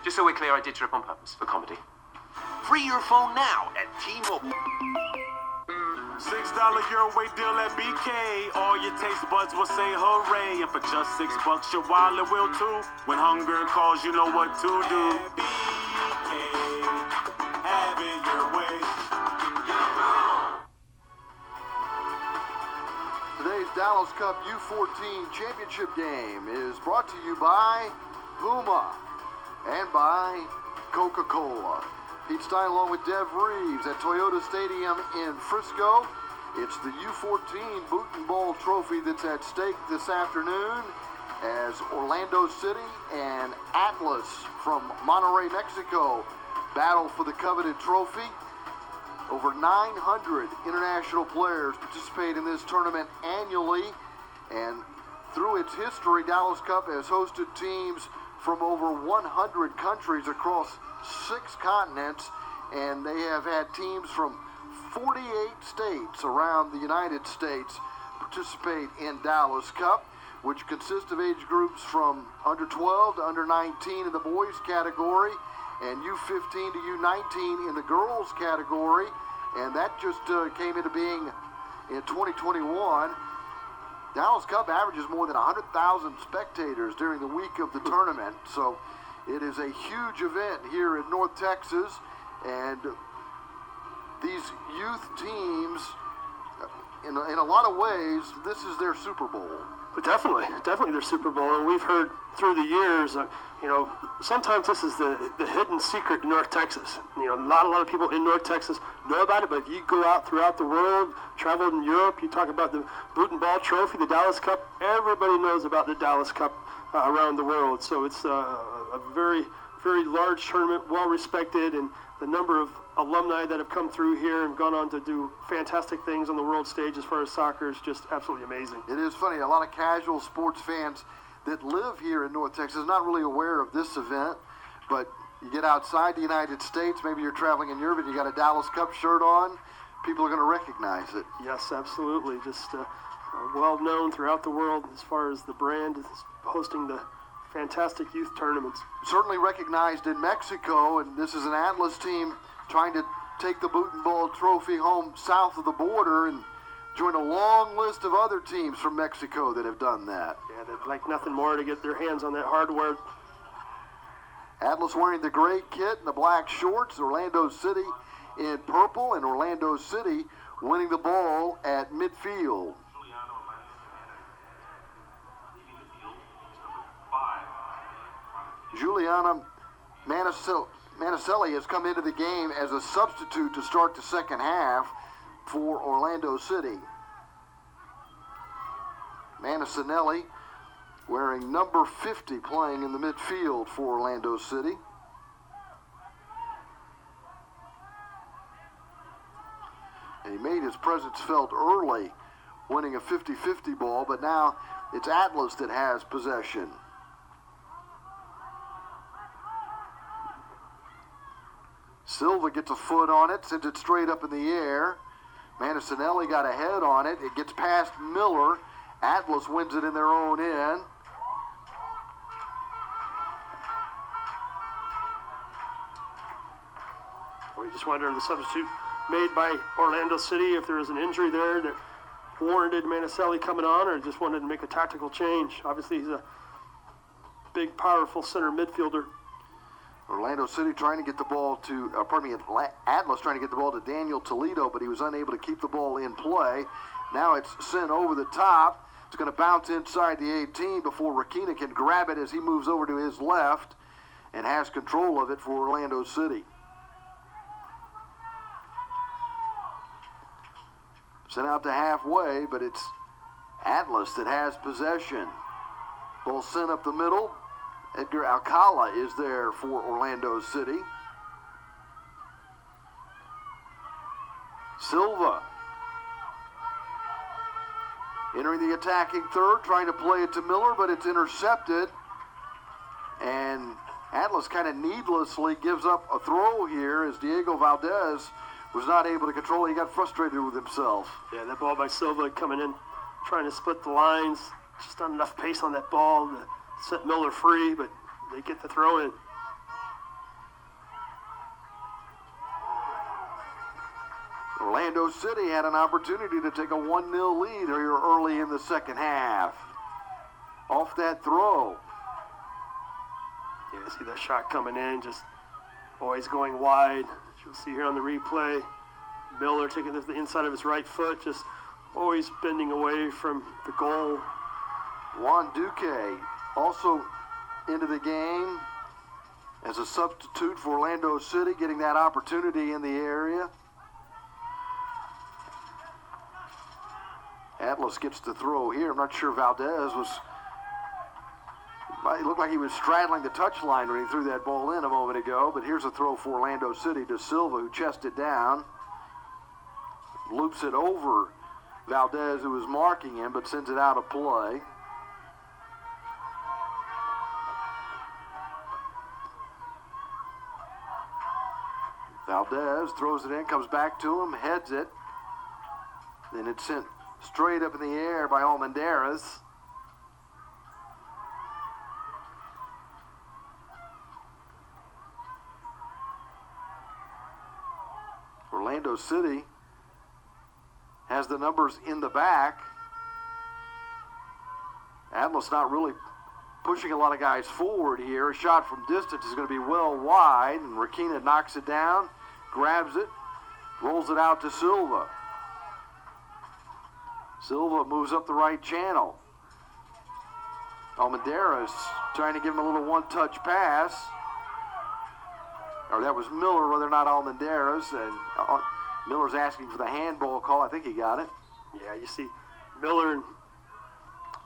Just so we're clear, I did trip on purpose for comedy. Free your phone now at T-Mobile. $6 Euroway deal at BK. All your taste buds will say hooray. And for just $6, your wallet will too. When hunger calls, you know what to do. BK, have it your way. Today's Dallas Cup U14 championship game is brought to you by Puma and by Coca-Cola. Pete Stein along with Dev Reeves at Toyota Stadium in Frisco. It's the U14 Boot and Ball Trophy that's at stake this afternoon as Orlando City and Atlas from Monterrey, Mexico battle for the coveted trophy. Over 900 international players participate in this tournament annually, and through its history, Dallas Cup has hosted teams from over 100 countries across 6 continents, and they have had teams from 48 states around the United States participate in Dallas Cup, which consists of age groups from under 12 to under 19 in the boys category and U15 to U19 in the girls category, and that just came into being in 2021. Dallas Cup averages more than 100,000 spectators during the week of the tournament, so it is a huge event here in North Texas, and these youth teams, in a lot of ways, this is their Super Bowl. But definitely their Super Bowl, and we've heard through the years, sometimes this is the hidden secret in North Texas. Not a lot of people in North Texas know about it, but if you go out throughout the world, travel in Europe, you talk about the Boot and Ball Trophy, the Dallas Cup, everybody knows about the Dallas Cup around the world. So it's a very, very large tournament, well respected, and the number of alumni that have come through here and gone on to do fantastic things on the world stage as far as soccer is just absolutely amazing. It is funny, a lot of casual sports fans that live here in North Texas not really aware of this event, but you get outside the United States, maybe you're traveling in Europe and you got a Dallas Cup shirt on, people are going to recognize it. Yes, absolutely. Just well known throughout the world as far as the brand is hosting the fantastic youth tournaments. Certainly recognized in Mexico, and this is an Atlas team trying to take the Boot and Ball Trophy home south of the border and join a long list of other teams from Mexico that have done that. Yeah, they'd like nothing more to get their hands on that hardware. Atlas wearing the gray kit and the black shorts, Orlando City in purple, and Orlando City winning the ball at midfield. Juliana Manicelli has come into the game as a substitute to start the second half for Orlando City. Manicinelli wearing number 50 playing in the midfield for Orlando City. And he made his presence felt early, winning a 50-50 ball, but now it's Atlas that has possession. Silva gets a foot on it, sends it straight up in the air. Manicinelli got ahead on it. It gets past Miller. Atlas wins it in their own end. We just wonder the substitute made by Orlando City, if there was an injury there that warranted Manicelli coming on, or just wanted to make a tactical change. Obviously, he's a big, powerful center midfielder. Orlando City trying to get the ball to, Atlas trying to get the ball to Daniel Toledo, but he was unable to keep the ball in play. Now it's sent over the top. It's going to bounce inside the 18 before Rakina can grab it as he moves over to his left and has control of it for Orlando City. Sent out to halfway, but it's Atlas that has possession. Ball sent up the middle. Edgar Alcala is there for Orlando City. Silva entering the attacking third, trying to play it to Miller, but it's intercepted. And Atlas kind of needlessly gives up a throw here as Diego Valdez was not able to control it. He got frustrated with himself. Yeah, that ball by Silva coming in, trying to split the lines. Just not enough pace on that ball to set Miller free, but they get the throw in. Orlando City had an opportunity to take a 1-0 lead here early in the second half. Off that throw. Yeah, see that shot coming in, just always going wide. As you'll see here on the replay, Miller taking the inside of his right foot, just always bending away from the goal. Juan Duque also into the game as a substitute for Orlando City, getting that opportunity in the area. Atlas gets the throw here. I'm not sure Valdez was... It looked like he was straddling the touchline when he threw that ball in a moment ago, but here's a throw for Orlando City to Silva, who chested down. Loops it over Valdez, who was marking him, but sends it out of play. Valdez throws it in, comes back to him, heads it. Then it's sent straight up in the air by Almendarez. Orlando City has the numbers in the back. Atlas not really pushing a lot of guys forward here. A shot from distance is going to be well wide, and Rakina knocks it down, grabs it, rolls it out to Silva. Silva moves up the right channel. Almendarez trying to give him a little one-touch pass. Or that was Miller, whether or not Almendarez. And Miller's asking for the handball call. I think he got it. Yeah, you see Miller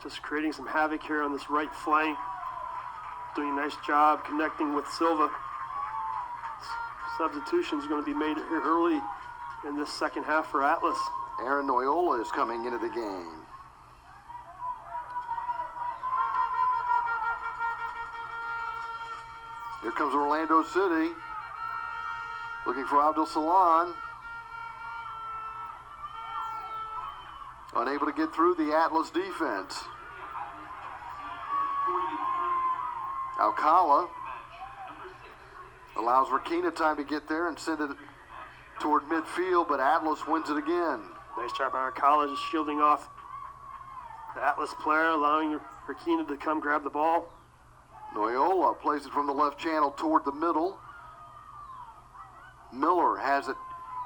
just creating some havoc here on this right flank. Doing a nice job connecting with Silva. Substitution is going to be made here early in this second half for Atlas. Aaron Noyola is coming into the game. Here comes Orlando City. Looking for Abdul Salan. Unable to get through the Atlas defense. Alcala allows Rakina time to get there and send it toward midfield, but Atlas wins it again. Nice job by Alcala, just shielding off the Atlas player, allowing Rakina to come grab the ball. Noyola plays it from the left channel toward the middle. Miller has it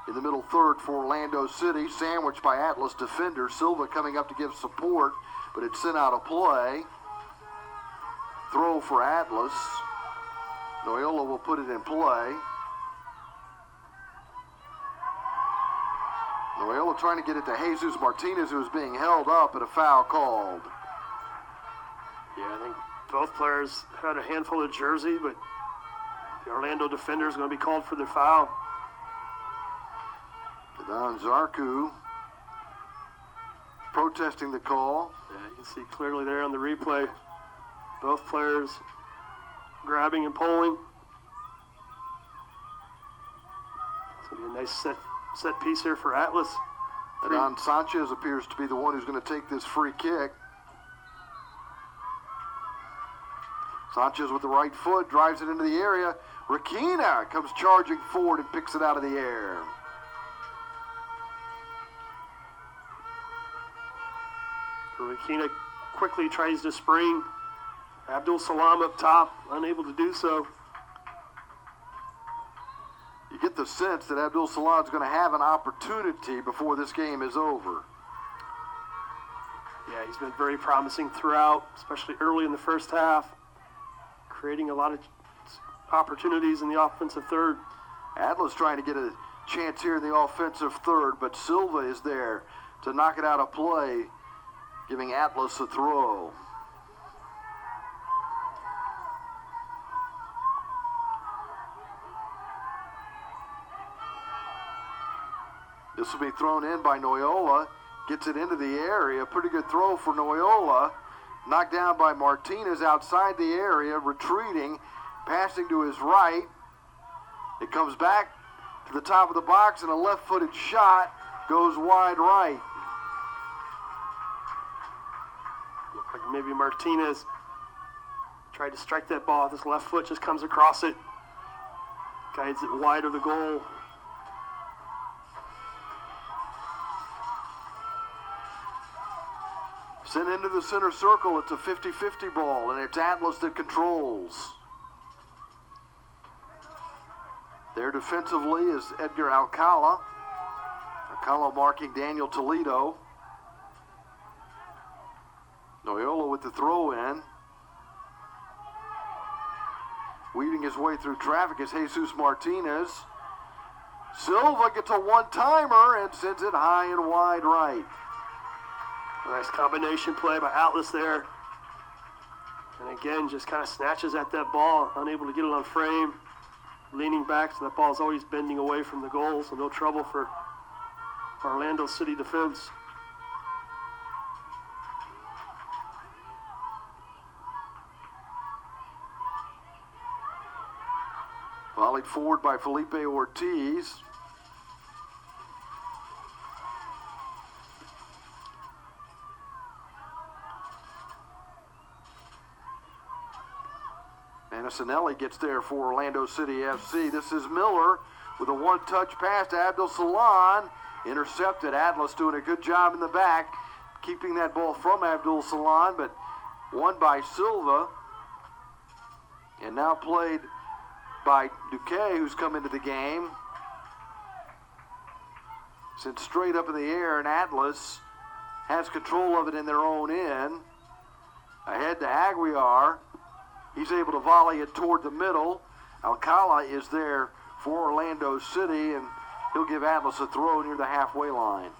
in the middle third for Orlando City, sandwiched by Atlas defenders. Silva coming up to give support, but it's sent out of play. Throw for Atlas. Noyola will put it in play. Noyola trying to get it to Jesus Martinez, who is being held up, but a foul called. Yeah, I think both players had a handful of jersey, but the Orlando defender is going to be called for the foul. Don Zarku protesting the call. Yeah, you can see clearly there on the replay, both players grabbing and pulling. It's going to be a nice set piece here for Atlas. Adon Sanchez appears to be the one who's going to take this free kick. Sanchez with the right foot drives it into the area. Rakina comes charging forward and picks it out of the air. Rakina quickly tries to spring. Abdul Salam up top, unable to do so. You get the sense that Abdul Salam is going to have an opportunity before this game is over. Yeah, he's been very promising throughout, especially early in the first half, creating a lot of opportunities in the offensive third. Atlas trying to get a chance here in the offensive third, but Silva is there to knock it out of play, giving Atlas a throw. This will be thrown in by Noyola. Gets it into the area. Pretty good throw for Noyola. Knocked down by Martinez outside the area, retreating, passing to his right. It comes back to the top of the box, and a left-footed shot goes wide right. Looked like maybe Martinez tried to strike that ball. This left foot just comes across it. Guides it wide of the goal. Sent into the center circle. It's a 50-50 ball, and it's Atlas that controls. There defensively is Edgar Alcala. Alcala marking Daniel Toledo. Noyola with the throw in. Weaving his way through traffic is Jesus Martinez. Silva gets a one-timer and sends it high and wide right. Nice combination play by Atlas there. And again, just kind of snatches at that ball, unable to get it on frame. Leaning back, so that ball's always bending away from the goal, so no trouble for Orlando City defense. Volleyed forward by Felipe Ortiz. Manasinelli gets there for Orlando City FC. This is Miller with a one-touch pass to Abdul Salam. Intercepted. Atlas doing a good job in the back, keeping that ball from Abdul Salam, but won by Silva. And now played by Duque, who's come into the game. Sent straight up in the air, and Atlas has control of it in their own end. Ahead to Aguiar. He's able to volley it toward the middle. Alcala is there for Orlando City, and he'll give Atlas a throw near the halfway line.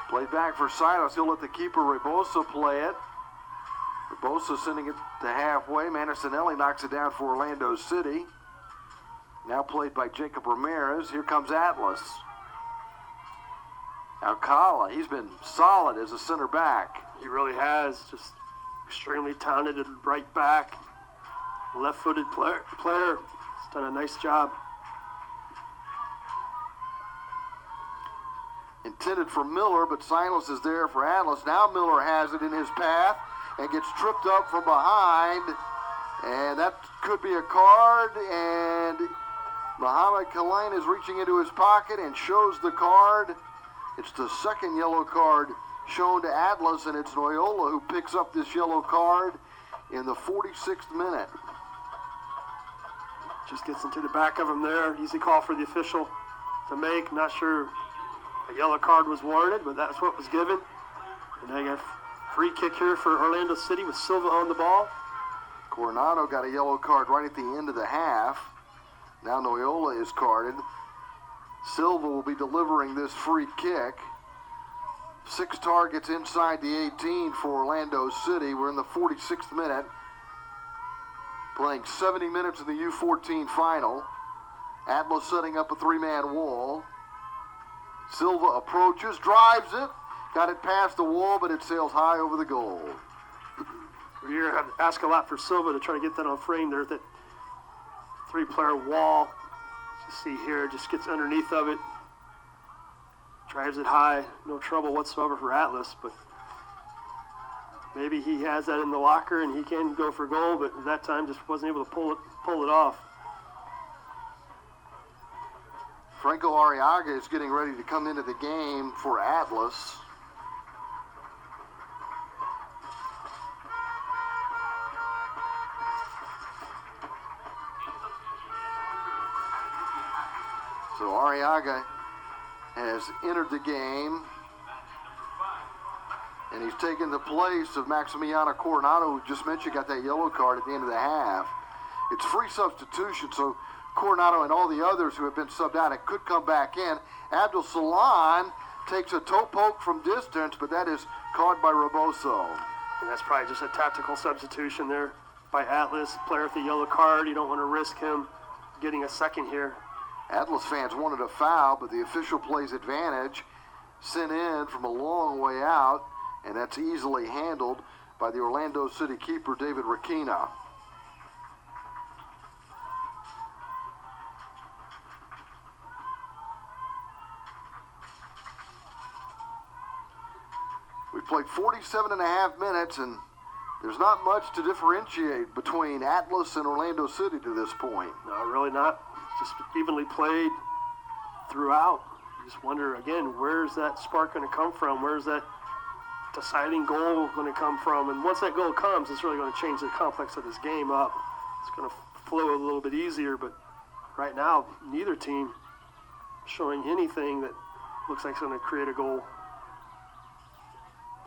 Played back for Silas. He'll let the keeper Rebosa play it. Rebosa sending it to halfway. Manasinelli knocks it down for Orlando City. Now played by Jacob Ramirez. Here comes Atlas. Alcala, he's been solid as a center back. He really has. Just extremely talented right back. Left-footed player. He's done a nice job. Intended for Miller, but Silas is there for Atlas. Now Miller has it in his path and gets tripped up from behind. And that could be a card. And Muhammad Kalain is reaching into his pocket and shows the card. It's the second yellow card shown to Atlas, and it's Noyola who picks up this yellow card in the 46th minute. Just gets into the back of him there. Easy call for the official to make. Not sure a yellow card was warranted, but that's what was given. And they got a free kick here for Orlando City with Silva on the ball. Coronado got a yellow card right at the end of the half. Now Noyola is carded. Silva will be delivering this free kick. 6 targets inside the 18 for Orlando City. We're in the 46th minute. Playing 70 minutes in the U14 Final. Atlas setting up a 3-man wall. Silva approaches, drives it. Got it past the wall, but it sails high over the goal. We're going to have to ask a lot for Silva to try to get that on frame there. That three-player wall. You see here, just gets underneath of it. Drives it high. No trouble whatsoever for Atlas, but maybe he has that in the locker and he can go for goal, but at that time just wasn't able to pull it off. Franco Arriaga is getting ready to come into the game for Atlas. So Arriaga has entered the game, and he's taken the place of Maximiano Coronado, who just mentioned got that yellow card at the end of the half. It's free substitution, so Coronado and all the others who have been subbed out, it could come back in. Abdul Salam takes a toe poke from distance, but that is caught by Roboso. And that's probably just a tactical substitution there by Atlas. Player with the yellow card, you don't want to risk him getting a second here. Atlas fans wanted a foul, but the official plays advantage. Sent in from a long way out, and that's easily handled by the Orlando City keeper, David Rakina. We played 47 and a half minutes, and there's not much to differentiate between Atlas and Orlando City to this point. No, really not. Just evenly played throughout. You just wonder, again, where's that spark going to come from? Where's that deciding goal going to come from? And once that goal comes, it's really going to change the complex of this game up. It's going to flow a little bit easier, but right now, neither team showing anything that looks like it's going to create a goal.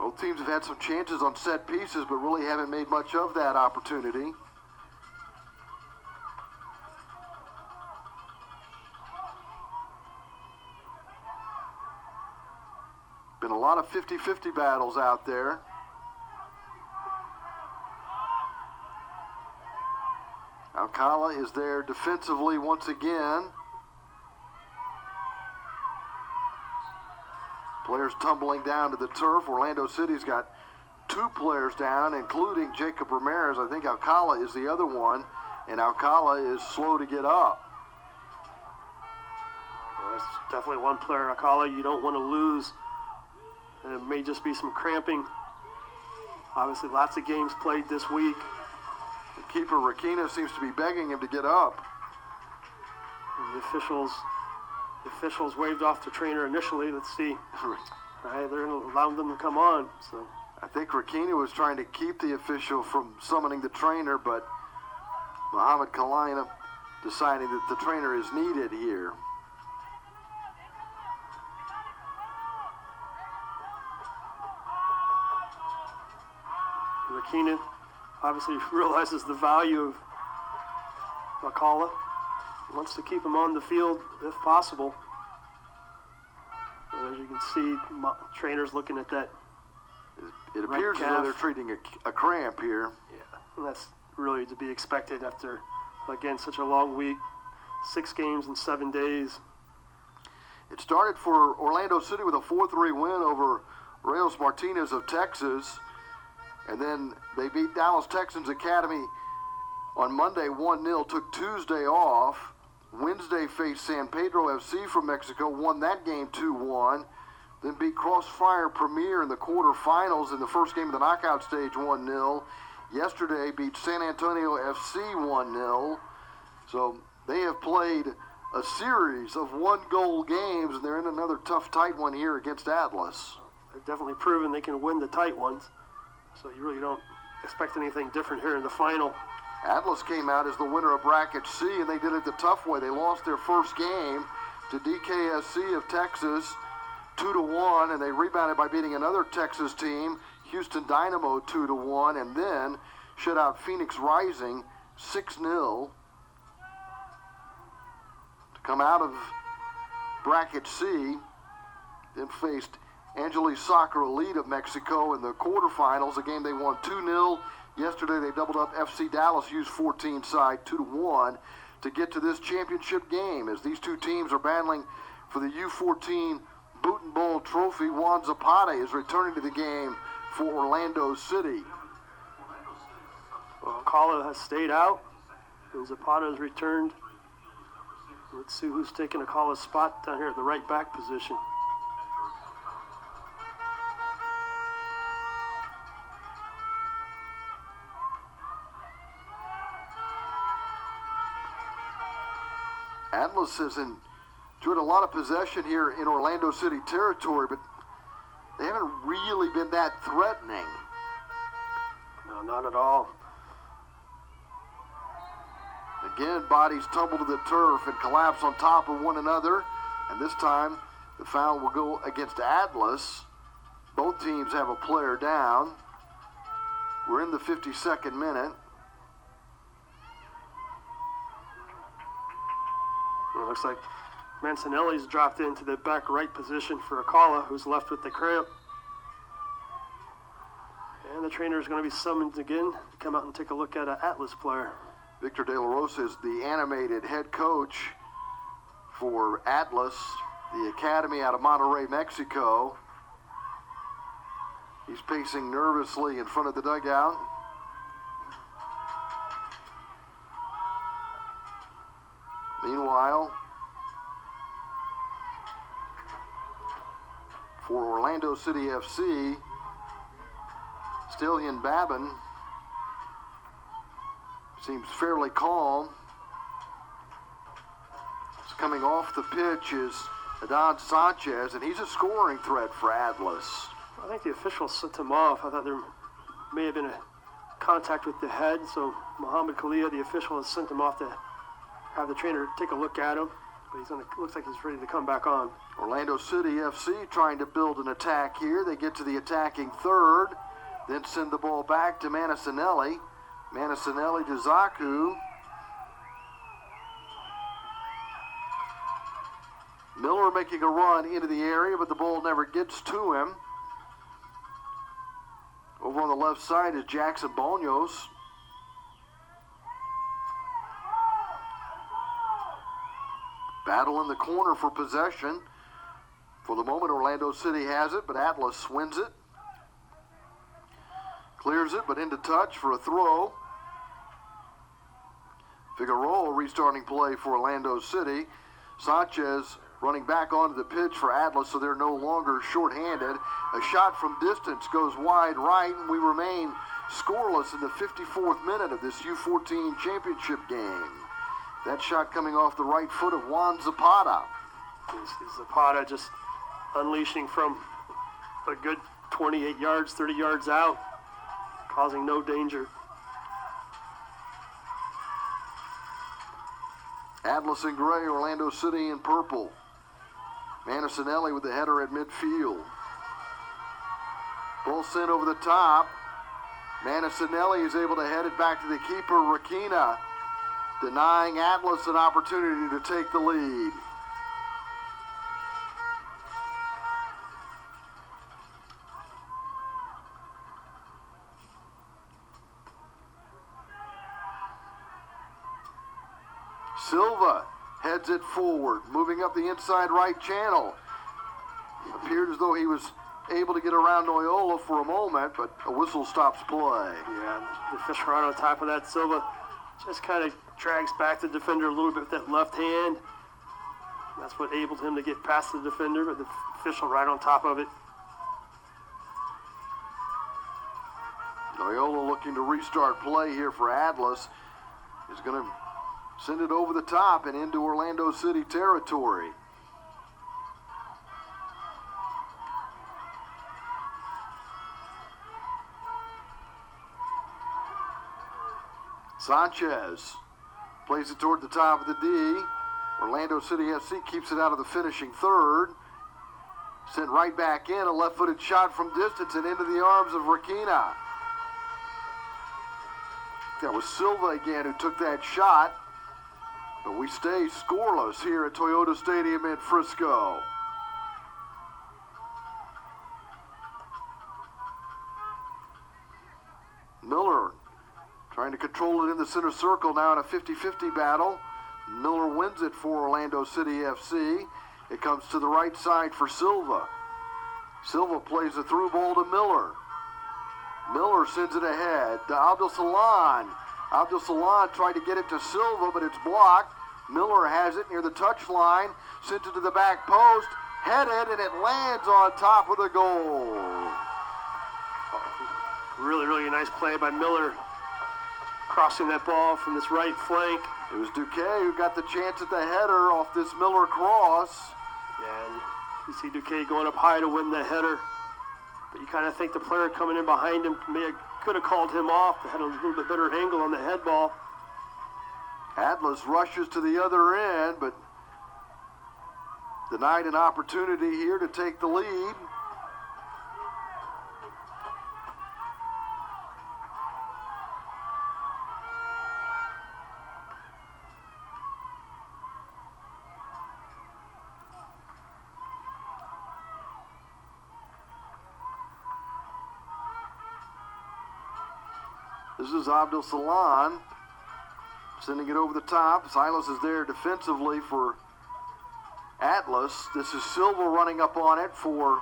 Both teams have had some chances on set pieces, but really haven't made much of that opportunity. Been a lot of 50-50 battles out there. Alcala is there defensively once again. Players tumbling down to the turf. Orlando City's got two players down, including Jacob Ramirez. I think Alcala is the other one, and Alcala is slow to get up. Well, that's definitely one player, Alcala, you don't want to lose. And it may just be some cramping. Obviously, lots of games played this week. The keeper, Rakina, seems to be begging him to get up. And the officials waved off the trainer initially. Let's see. Right, they're going to allow them to come on. So I think Rakina was trying to keep the official from summoning the trainer, but Mohamed Kalina deciding that the trainer is needed here. Rakina obviously realizes the value of Alcala. Wants to keep him on the field if possible. And as you can see, trainers looking at that. It appears as though they're treating a cramp here. Yeah, and that's really to be expected after, again, such a long week. 6 games in 7 days. It started for Orlando City with a 4-3 win over Reyes Martinez of Texas. And then they beat Dallas Texans Academy on Monday 1-0, took Tuesday off. Wednesday faced San Pedro FC from Mexico, won that game 2-1. Then beat Crossfire Premier in the quarterfinals in the first game of the knockout stage 1-0. Yesterday beat San Antonio FC 1-0. So they have played a series of one-goal games, and they're in another tough, tight one here against Atlas. They've definitely proven they can win the tight ones. So you really don't expect anything different here in the final. Atlas came out as the winner of Bracket C, and they did it the tough way. They lost their first game to DKSC of Texas 2-1, and they rebounded by beating another Texas team, Houston Dynamo 2-1, and then shut out Phoenix Rising 6-0 to come out of Bracket C. Then faced Angeles Soccer Elite of Mexico in the quarterfinals, a game they won 2-0. Yesterday they doubled up FC Dallas U14 side 2-1 to get to this championship game as these two teams are battling for the U14 Boot and Bowl Trophy. Juan Zapata is returning to the game for Orlando City. Well, Alcala has stayed out. And Zapata has returned. Let's see who's taking a call a spot down here at the right back position. Atlas has enjoyed a lot of possession here in Orlando City territory, but they haven't really been that threatening. No, not at all. Again, bodies tumble to the turf and collapse on top of one another. And this time, the foul will go against Atlas. Both teams have a player down. We're in the 52nd minute. Well, it looks like Mancinelli's dropped into the back right position for Akala, who's left with the cramp. And the trainer is going to be summoned again to come out and take a look at an Atlas player. Victor De La Rosa is the animated head coach for Atlas, the academy out of Monterrey, Mexico. He's pacing nervously in front of the dugout. Meanwhile, for Orlando City FC, Stillian Babin seems fairly calm. Coming off the pitch is Adon Sanchez, and he's a scoring threat for Atlas. I think the officials sent him off. I thought there may have been a contact with the head, so Mohamed Kalia, the official, has sent him off to have the trainer take a look at him. But looks like he's ready to come back on. Orlando City FC trying to build an attack here. They get to the attacking third, then send the ball back to Mancinelli. Mancinelli to Zaku. Miller making a run into the area, but the ball never gets to him. Over on the left side is Jackson Bonos. Battle in the corner for possession. For the moment, Orlando City has it, but Atlas wins it. Clears it, but into touch for a throw. Figueroa restarting play for Orlando City. Sanchez running back onto the pitch for Atlas, so they're no longer shorthanded. A shot from distance goes wide right, and we remain scoreless in the 54th minute of this U14 championship game. That shot coming off the right foot of Juan Zapata. Zapata just unleashing from a good 28 yards, 30 yards out, causing no danger. Atlas in gray, Orlando City in purple. Mancinelli with the header at midfield. Ball sent over the top. Mancinelli is able to head it back to the keeper, Rakina, denying Atlas an opportunity to take the lead. Silva heads it forward, moving up the inside right channel. Appeared as though he was able to get around Noyola for a moment, but a whistle stops play. Yeah, the fish right on top of that. Silva just kind of drags back the defender a little bit with that left hand. That's what enabled him to get past the defender, but the official right on top of it. Noyola looking to restart play here for Atlas. Is going to send it over the top and into Orlando City territory. Sanchez plays it toward the top of the D. Orlando City FC keeps it out of the finishing third. Sent right back in, a left-footed shot from distance and into the arms of Rakina. That was Silva again who took that shot. But we stay scoreless here at Toyota Stadium in Frisco. Miller trying to control it in the center circle now in a 50-50 battle. Miller wins it for Orlando City FC. It comes to the right side for Silva. Silva plays the through ball to Miller. Miller sends it ahead to Abdel Salan. Abdul Salam tried to get it to Silva, but it's blocked. Miller has it near the touchline, sent it to the back post, headed, and it lands on top of the goal. Really, really nice play by Miller, crossing that ball from this right flank. It was Duquet who got the chance at the header off this Miller cross. And you see Duquet going up high to win the header. But you kind of think the player coming in behind him could have called him off. Had a little bit better angle on the head ball. Atlas rushes to the other end, but denied an opportunity here to take the lead. This is Abdul Salam sending it over the top. Silas is there defensively for Atlas. This is Silva running up on it for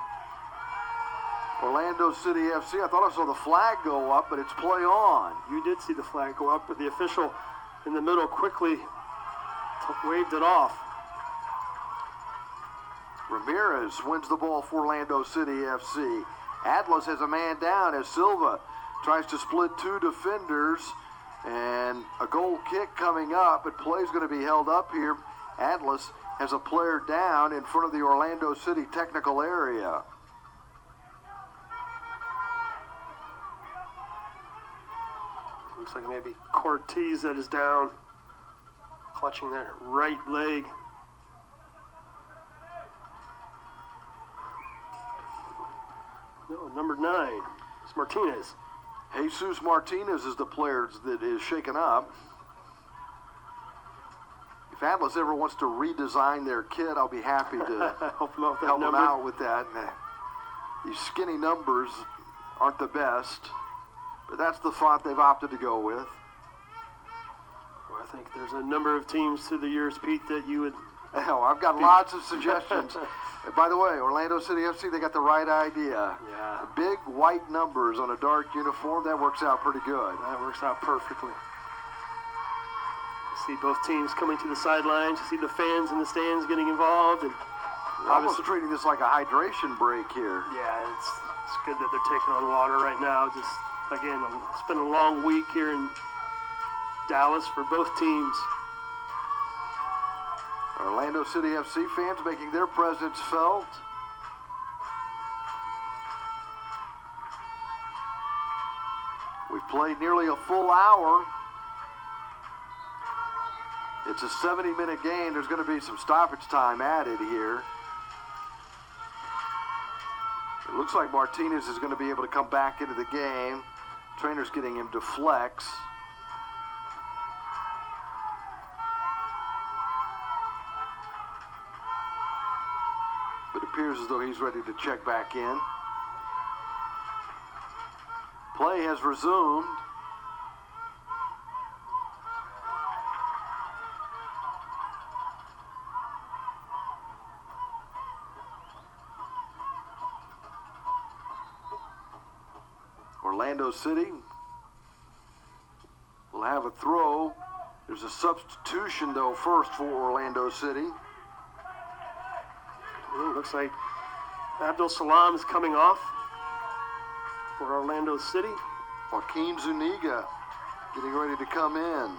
Orlando City FC. I thought I saw the flag go up, but it's play on. You did see the flag go up, but the official in the middle quickly waved it off. Ramirez wins the ball for Orlando City FC. Atlas has a man down as Silva tries to split two defenders, and a goal kick coming up, but play's going to be held up here. Atlas has a player down in front of the Orlando City technical area. Looks like maybe Cortez that is down, clutching that right leg. No, number 9, it's Martinez. Jesus Martinez is the player that is shaken up. If Atlas ever wants to redesign their kit, I'll be happy to help them out with that help them number. out with that. These skinny numbers aren't the best, but that's the font they've opted to go with. Well, I think there's a number of teams through the years, Pete, that you would... Hell, I've got lots of suggestions. And by the way, Orlando City FC, they got the right idea. Yeah. Big white numbers on a dark uniform, that works out pretty good. That works out perfectly. See both teams coming to the sidelines. You see the fans in the stands getting involved. And We're almost treating this like a hydration break here. yeah, it's good that they're taking on water right now. Just, again, it's been a long week here in Dallas for both teams. Orlando City FC fans making their presence felt. We've played nearly a full hour. It's a 70-minute game. There's going to be some stoppage time added here. It looks like Martinez is going to be able to come back into the game. Trainer's getting him to flex. It appears as though he's ready to check back in. Play has resumed. Orlando City will have a throw. There's a substitution, though, first for Orlando City. It looks like Abdul Salam is coming off for Orlando City. Joaquin Zuniga getting ready to come in.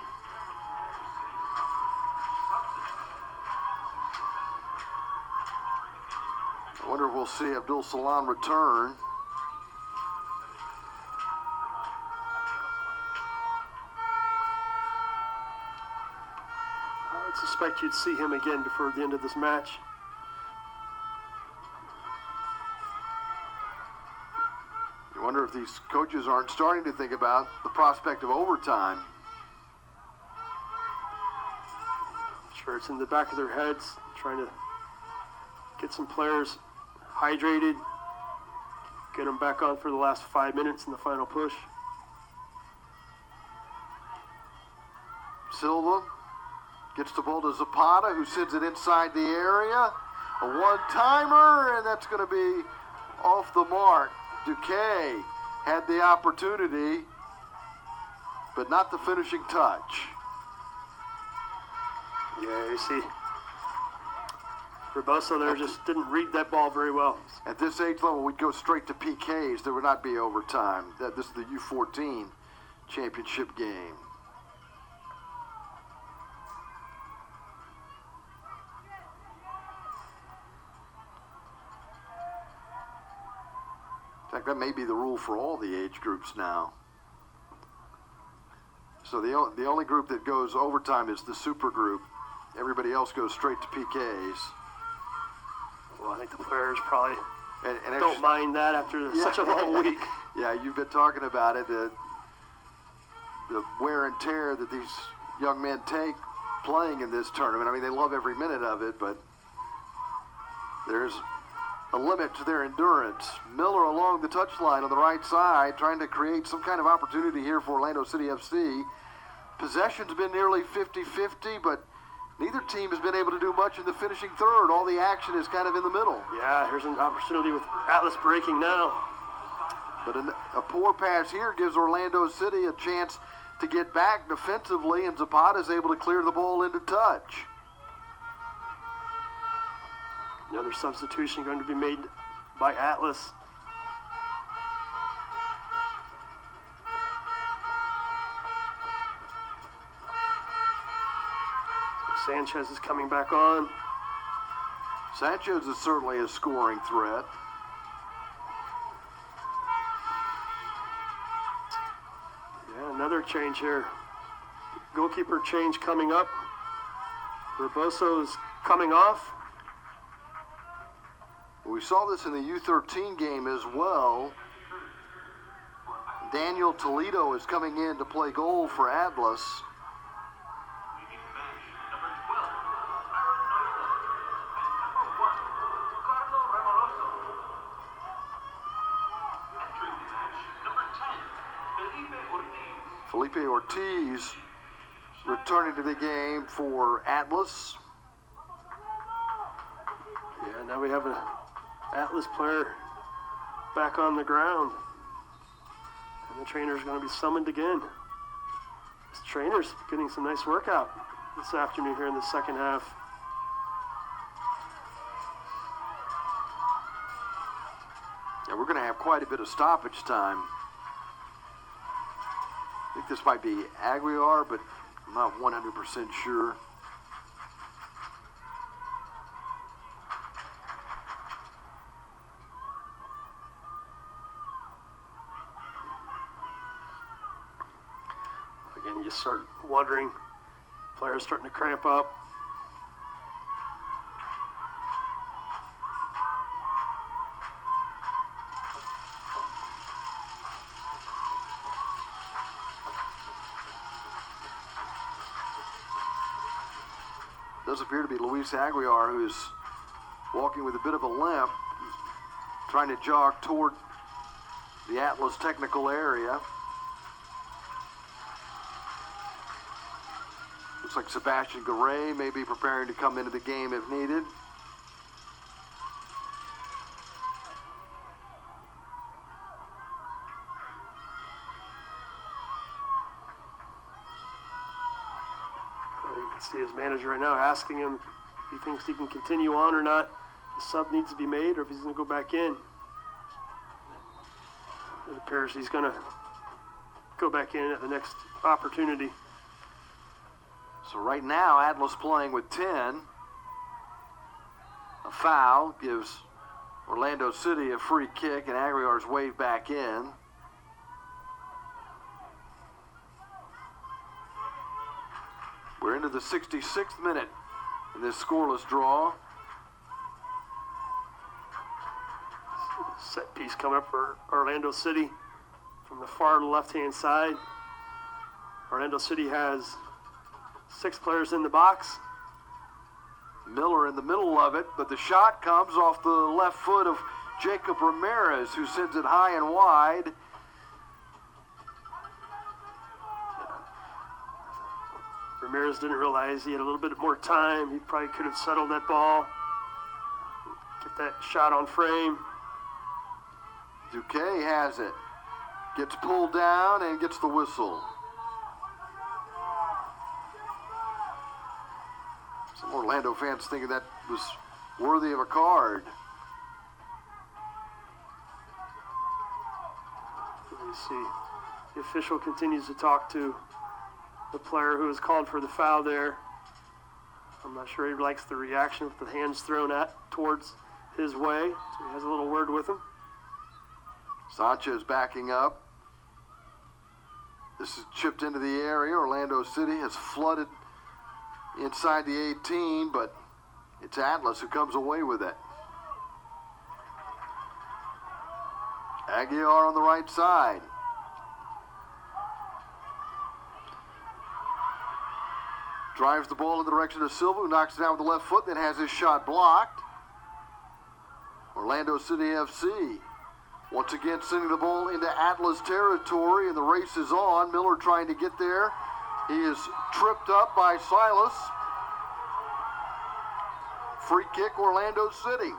I wonder if we'll see Abdul Salam return. I would suspect you'd see him again before the end of this match. You wonder if these coaches aren't starting to think about the prospect of overtime. Sure, it's in the back of their heads, trying to get some players hydrated, get them back on for the last 5 minutes in the final push. Silva gets the ball to Zapata, who sends it inside the area. A one-timer, and that's going to be off the mark. Duquet had the opportunity, but not the finishing touch. Yeah, you see, Reboso there just didn't read that ball very well. At this age level, we'd go straight to PKs. There would not be overtime. This is the U14 championship game. In fact, that may be the rule for all the age groups now. So the only group that goes overtime is the super group. Everybody else goes straight to PKs. Well, I think the players probably And don't mind that after such a long week. Yeah, you've been talking about it. The wear and tear that these young men take playing in this tournament. I mean, they love every minute of it, but there's a limit to their endurance. Miller along the touchline on the right side, trying to create some kind of opportunity here for Orlando City FC. Possession's been nearly 50-50, but neither team has been able to do much in the finishing third. All the action is kind of in the middle. Yeah, here's an opportunity with Atlas breaking now. But a poor pass here gives Orlando City a chance to get back defensively, and Zapata is able to clear the ball into touch. Another substitution going to be made by Atlas. Sanchez is coming back on. Sanchez is certainly a scoring threat. Yeah, another change here. Goalkeeper change coming up. Reboso's coming off. We saw this in the U13 game as well. Daniel Toledo is coming in to play goal for Atlas. Felipe Ortiz returning to the game for Atlas. Yeah, now we have an Atlas player back on the ground. And the trainer's going to be summoned again. This trainer's getting some nice workout this afternoon here in the second half. Yeah, we're going to have quite a bit of stoppage time. I think this might be Aguiar, but I'm not 100% sure. Again, you just start wondering, players starting to cramp up. Does appear to be Luis Aguiar, who's walking with a bit of a limp, trying to jog toward the Atlas technical area. Looks like Sebastian Garay may be preparing to come into the game if needed. You can see his manager right now asking him if he thinks he can continue on or not. The sub needs to be made, or if he's going to go back in. It appears he's going to go back in at the next opportunity. So right now, Atlas playing with 10. A foul gives Orlando City a free kick, and Aguiar's waved back in. We're into the 66th minute in this scoreless draw. Set piece coming up for Orlando City from the far left-hand side. Orlando City has 6 players in the box. Miller in the middle of it, but the shot comes off the left foot of Jacob Ramirez, who sends it high and wide. Ramirez didn't realize he had a little bit more time. He probably could have settled that ball. Get that shot on frame. Duque has it. Gets pulled down and gets the whistle. Some Orlando fans thinking that was worthy of a card. You see, the official continues to talk to the player who was called for the foul there. I'm not sure he likes the reaction with the hands thrown towards his way, so he has a little word with him. Sanchez backing up. This is chipped into the area. Orlando City has flooded inside the 18, but it's Atlas who comes away with it. Aguilar on the right side. Drives the ball in the direction of Silva, who knocks it down with the left foot, then has his shot blocked. Orlando City FC once again sending the ball into Atlas territory, and the race is on. Miller trying to get there. He is tripped up by Silas. Free kick, Orlando City.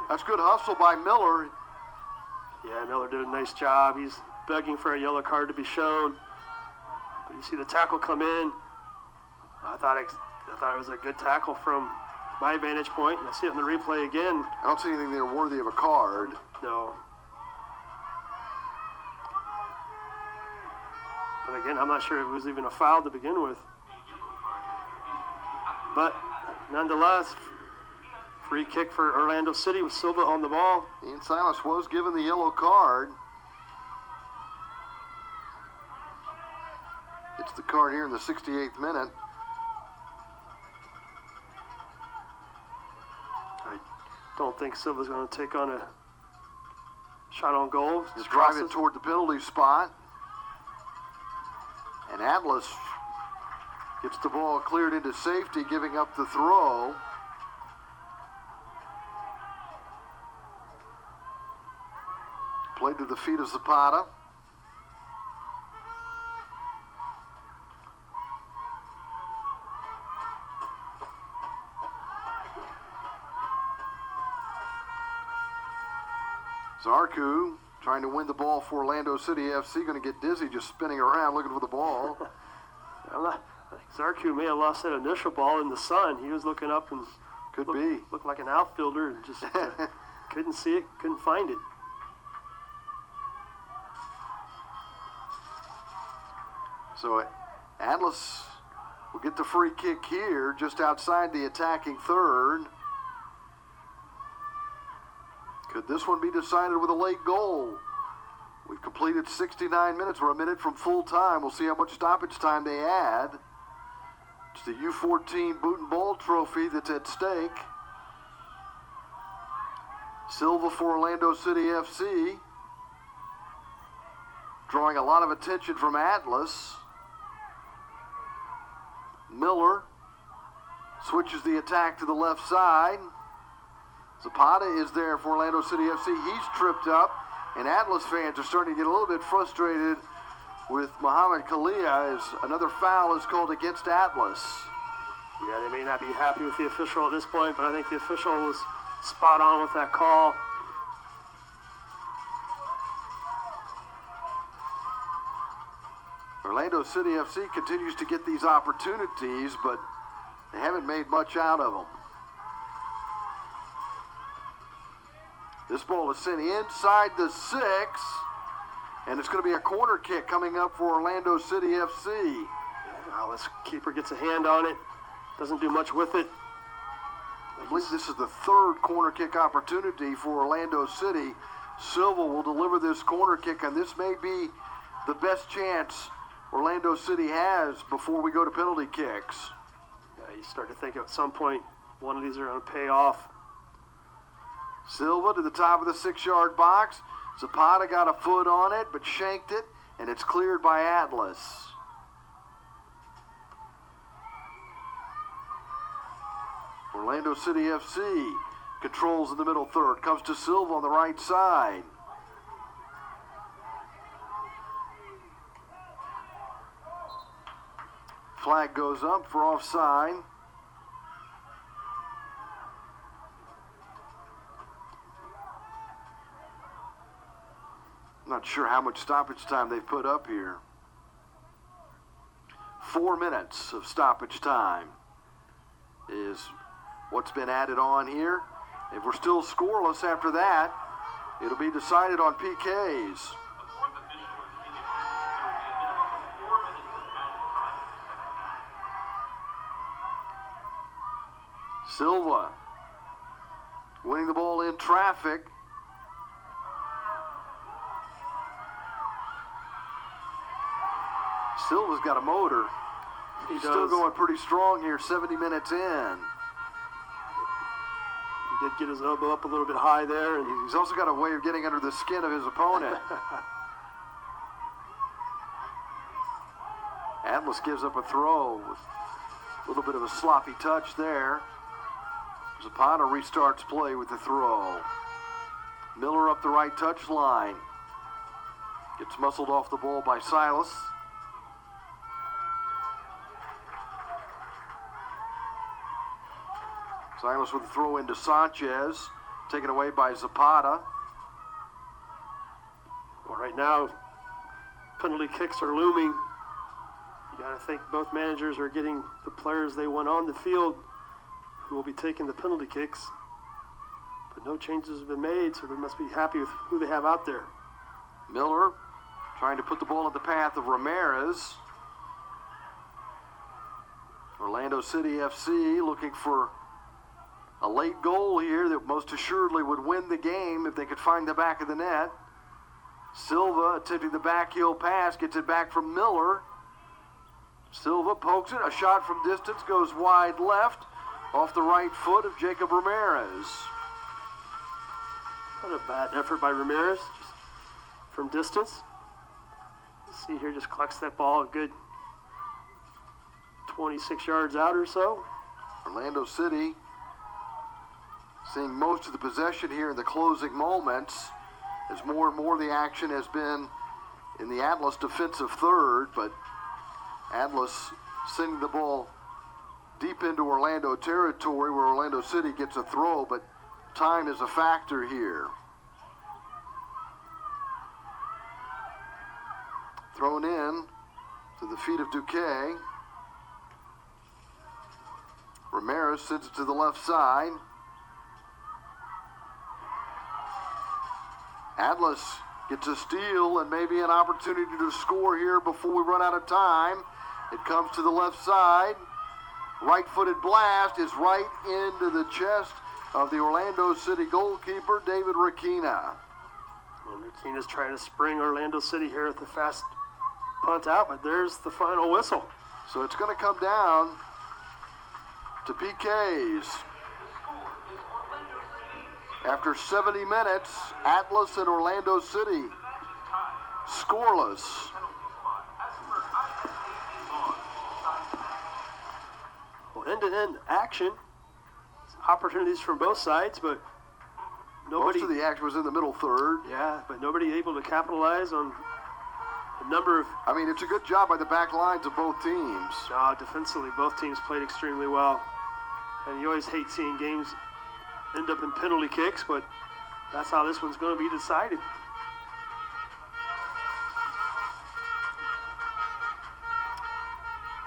That's good hustle by Miller. Yeah, Miller did a nice job. He's begging for a yellow card to be shown. But you see the tackle come in. I thought it was a good tackle from my vantage point, and I see it in the replay again. I don't see anything there worthy of a card. No. But again, I'm not sure it was even a foul to begin with. But nonetheless, free kick for Orlando City with Silva on the ball. Ian Silas was given the yellow card. Gets the card here in the 68th minute. I don't think Silva's going to take on a shot on goal. Just drive it toward the penalty spot. And Atlas gets the ball cleared into safety, giving up the throw. Played to the feet of Zapata. Zarku trying to win the ball for Orlando City FC. Going to get dizzy just spinning around looking for the ball. I think Zarku may have lost that initial ball in the sun. He was looking up and looked like an outfielder and just couldn't see it, couldn't find it. So Atlas will get the free kick here just outside the attacking third. Could this one be decided with a late goal? We've completed 69 minutes. We're a minute from full time. We'll see how much stoppage time they add. It's the U14 Boot and Ball trophy that's at stake. Silva for Orlando City FC. Drawing a lot of attention from Atlas. Miller switches the attack to the left side. Zapata is there for Orlando City FC. He's tripped up, and Atlas fans are starting to get a little bit frustrated with Muhammad Kalia as another foul is called against Atlas. Yeah, they may not be happy with the official at this point, but I think the official was spot on with that call. Orlando City FC continues to get these opportunities, but they haven't made much out of them. This ball is sent inside the 6, and it's going to be a corner kick coming up for Orlando City FC. Well, this keeper gets a hand on it, doesn't do much with it. I believe this is the third corner kick opportunity for Orlando City. Silva will deliver this corner kick, and this may be the best chance Orlando City has before we go to penalty kicks. Yeah, you start to think at some point one of these are going to pay off. Silva to the top of the 6-yard box. Zapata got a foot on it, but shanked it, and it's cleared by Atlas. Orlando City FC controls in the middle third. Comes to Silva on the right side. Flag goes up for offside. Not sure how much stoppage time they've put up here. 4 minutes of stoppage time is what's been added on here. If we're still scoreless after that, it'll be decided on PKs. Silva winning the ball in traffic. Silva's got a motor. He's still going pretty strong here, 70 minutes in. He did get his elbow up a little bit high there. And he's also got a way of getting under the skin of his opponent. Atlas gives up a throw with a little bit of a sloppy touch there. Zapata restarts play with the throw. Miller up the right touch line. Gets muscled off the ball by Silas. Silas with a throw into Sanchez. Taken away by Zapata. Well, right now, penalty kicks are looming. You got to think both managers are getting the players they want on the field who will be taking the penalty kicks. But no changes have been made, so they must be happy with who they have out there. Miller trying to put the ball in the path of Ramirez. Orlando City FC looking for a late goal here that most assuredly would win the game if they could find the back of the net. Silva attempting the backheel pass, gets it back from Miller. Silva pokes it, a shot from distance goes wide left, off the right foot of Jacob Ramirez. What a bad effort by Ramirez, just from distance. Let's see here, just collects that ball a good 26 yards out or so. Orlando City seeing most of the possession here in the closing moments, as more and more the action has been in the Atlas defensive third, but Atlas sending the ball deep into Orlando territory where Orlando City gets a throw, but time is a factor here. Thrown in to the feet of Duque. Ramirez sends it to the left side. Atlas gets a steal and maybe an opportunity to score here before we run out of time. It comes to the left side. Right-footed blast is right into the chest of the Orlando City goalkeeper, David Rakina. Well, Rakina's trying to spring Orlando City here at the fast punt out, but there's the final whistle. So it's going to come down to PKs. After 70 minutes, Atlas and Orlando City scoreless. Well, end-to-end action. Opportunities from both sides, but nobody... Most of the action was in the middle third. Yeah, but nobody able to capitalize on a number of... I mean, it's a good job by the back lines of both teams. No, defensively, both teams played extremely well. And you always hate seeing games end up in penalty kicks, but that's how this one's going to be decided.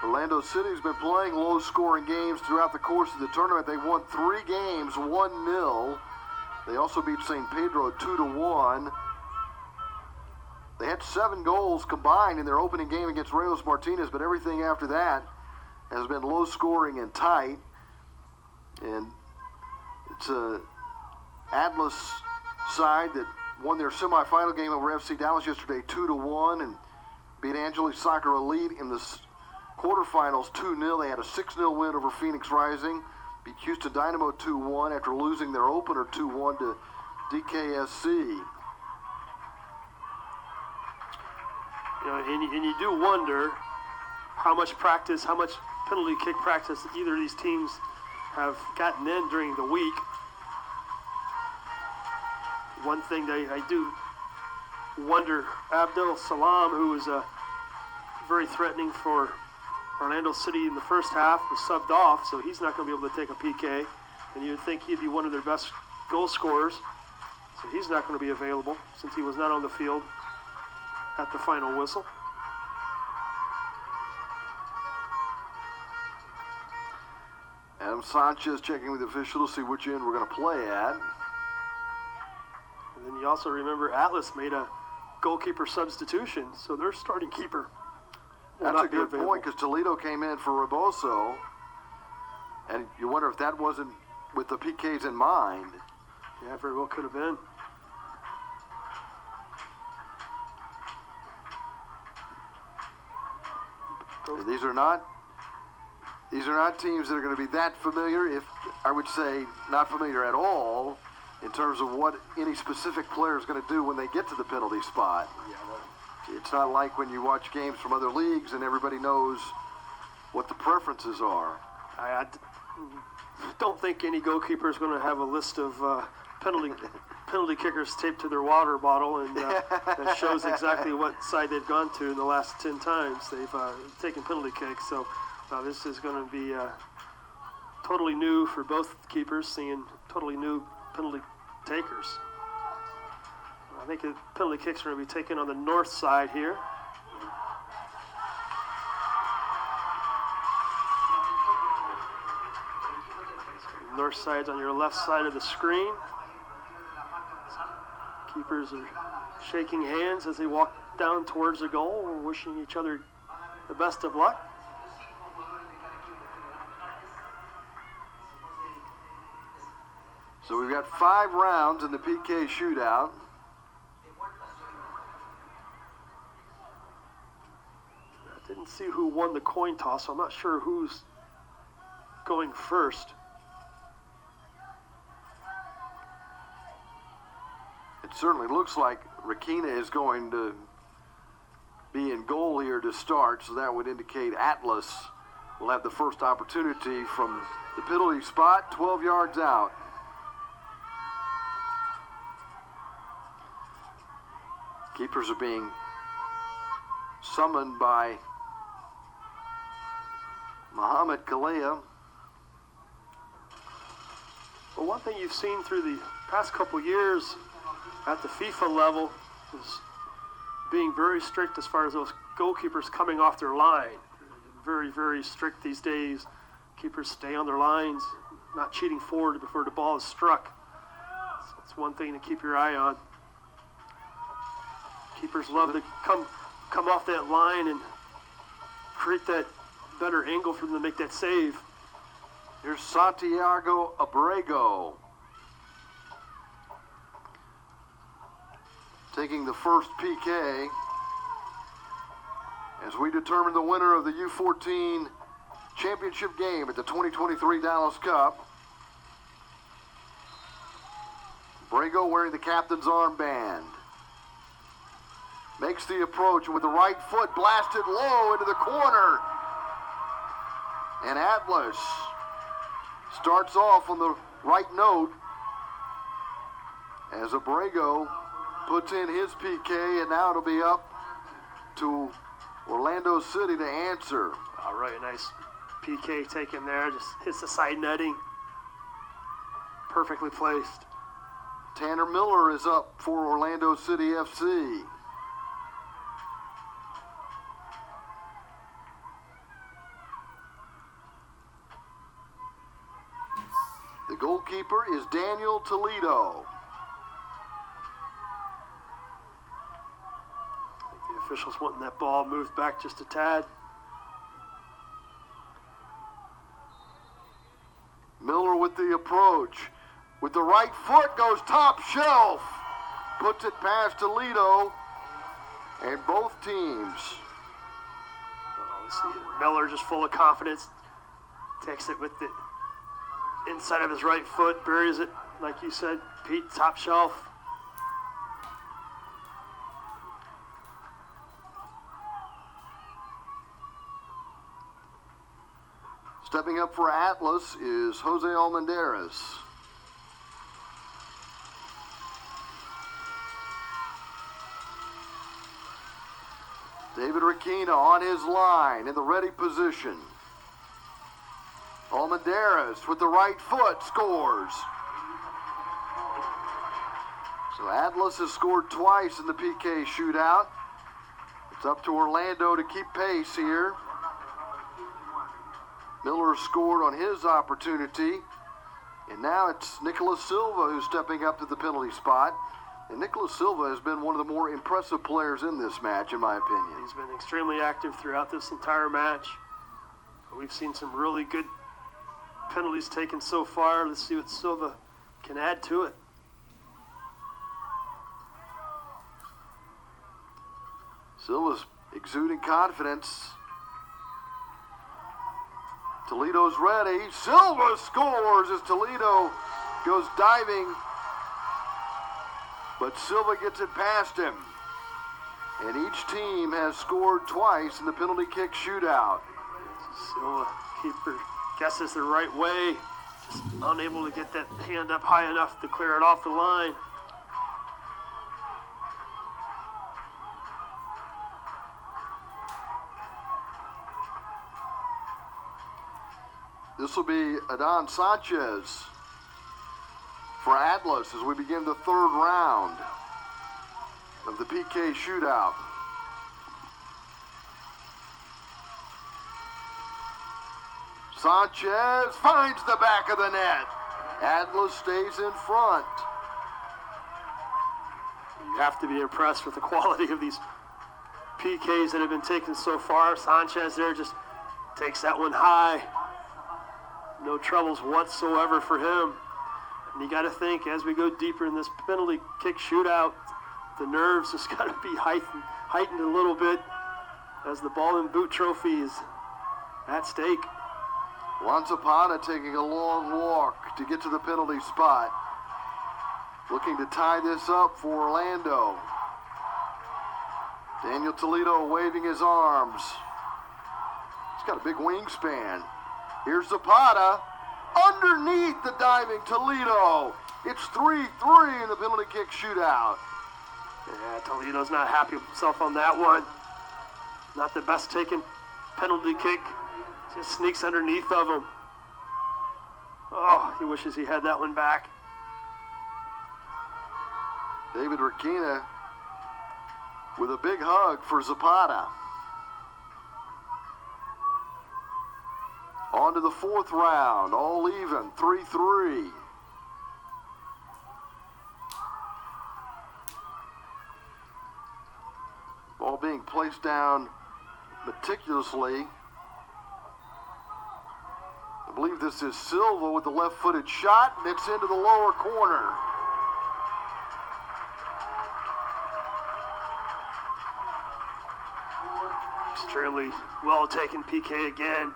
Orlando City's been playing low-scoring games throughout the course of the tournament. They won 3 games, 1-0. They also beat St. Pedro 2-1. They had 7 goals combined in their opening game against Reyes Martinez, but everything after that has been low-scoring and tight. And it's a Atlas side that won their semifinal game over FC Dallas yesterday 2-1 and beat Angeles Soccer Elite in the quarterfinals 2-0. They had a 6-0 win over Phoenix Rising, beat Houston Dynamo 2-1 after losing their opener 2-1 to DKSC. You know, and you do wonder how much practice, how much penalty kick practice either of these teams have gotten in during the week. One thing that I do wonder, Abdel Salam, who was very threatening for Orlando City in the first half, was subbed off, so he's not going to be able to take a PK. And you'd think he'd be one of their best goal scorers, so he's not going to be available since he was not on the field at the final whistle. Adam Sanchez checking with the official to see which end we're going to play at. And then you also remember Atlas made a goalkeeper substitution, so their starting keeper will That's not a be good available. point because Toledo came in for Reboso, and you wonder if that wasn't with the PKs in mind. Yeah, very well could have been. These are not teams that are going to be that familiar, if I would say not familiar at all, in terms of what any specific player is going to do when they get to the penalty spot. It's not like when you watch games from other leagues and everybody knows what the preferences are. I don't think any goalkeeper is going to have a list of penalty kickers taped to their water bottle, and that shows exactly what side they've gone to in the last 10 times they've taken penalty kicks. So this is going to be totally new for both keepers, seeing totally new penalty takers. I think the penalty kicks are going to be taken on the north side here. North side's on your left side of the screen. Keepers are shaking hands as they walk down towards the goal, wishing each other the best of luck. So we've got 5 rounds in the PK shootout. I didn't see who won the coin toss, so I'm not sure who's going first. It certainly looks like Rakina is going to be in goal here to start, so that would indicate Atlas will have the first opportunity from the penalty spot, 12 yards out. Keepers are being summoned by Mohamed Kalea. Well, one thing you've seen through the past couple years at the FIFA level is being very strict as far as those goalkeepers coming off their line. Very, very strict these days. Keepers stay on their lines, not cheating forward before the ball is struck. So it's one thing to keep your eye on. Keepers love to come off that line and create that better angle for them to make that save. Here's Santiago Abrego taking the first PK as we determine the winner of the U14 championship game at the 2023 Dallas Cup. Abrego wearing the captain's armband. Makes the approach with the right foot blasted low into the corner. And Atlas starts off on the right note as Abrego puts in his PK, and now it'll be up to Orlando City to answer. All right, nice PK taken there. Just hits the side netting. Perfectly placed. Tanner Miller is up for Orlando City FC. The goalkeeper is Daniel Toledo. I think the officials wanting that ball moved back just a tad. Miller with the approach. With the right foot goes top shelf. Puts it past Toledo. And both teams. Let's see. Miller just full of confidence. Takes it with the inside of his right foot. Buries it, like you said, Pete, top shelf. Stepping up for Atlas is Jose Almendarez. David Rakina on his line in the ready position. Almendarez with the right foot scores. So Atlas has scored twice in the PK shootout. It's up to Orlando to keep pace here. Miller scored on his opportunity. And now it's Nicolas Silva who's stepping up to the penalty spot. And Nicolas Silva has been one of the more impressive players in this match, in my opinion. He's been extremely active throughout this entire match. We've seen some really good penalties taken so far. Let's see what Silva can add to it. Silva's exuding confidence. Toledo's ready. Silva scores as Toledo goes diving. But Silva gets it past him. And each team has scored twice in the penalty kick shootout. Silva, keeper guesses the right way. Just unable to get that hand up high enough to clear it off the line. This will be Adon Sanchez for Atlas as we begin the third round of the PK shootout. Sanchez finds the back of the net. Atlas stays in front. You have to be impressed with the quality of these PKs that have been taken so far. Sanchez there just takes that one high. No troubles whatsoever for him. And you got to think, as we go deeper in this penalty kick shootout, the nerves just got to be heightened a little bit as the ball and boot trophy is at stake. Juan Zapata taking a long walk to get to the penalty spot. Looking to tie this up for Orlando. Daniel Toledo waving his arms. He's got a big wingspan. Here's Zapata. Underneath the diving Toledo. It's 3-3 in the penalty kick shootout. Yeah, Toledo's not happy with himself on that one. Not the best taken penalty kick. Just sneaks underneath of him. Oh, he wishes he had that one back. David Rakina with a big hug for Zapata. On to the fourth round, all even, 3-3. Ball being placed down meticulously. I believe this is Silva with the left-footed shot, and it's into the lower corner. Extremely well taken PK again.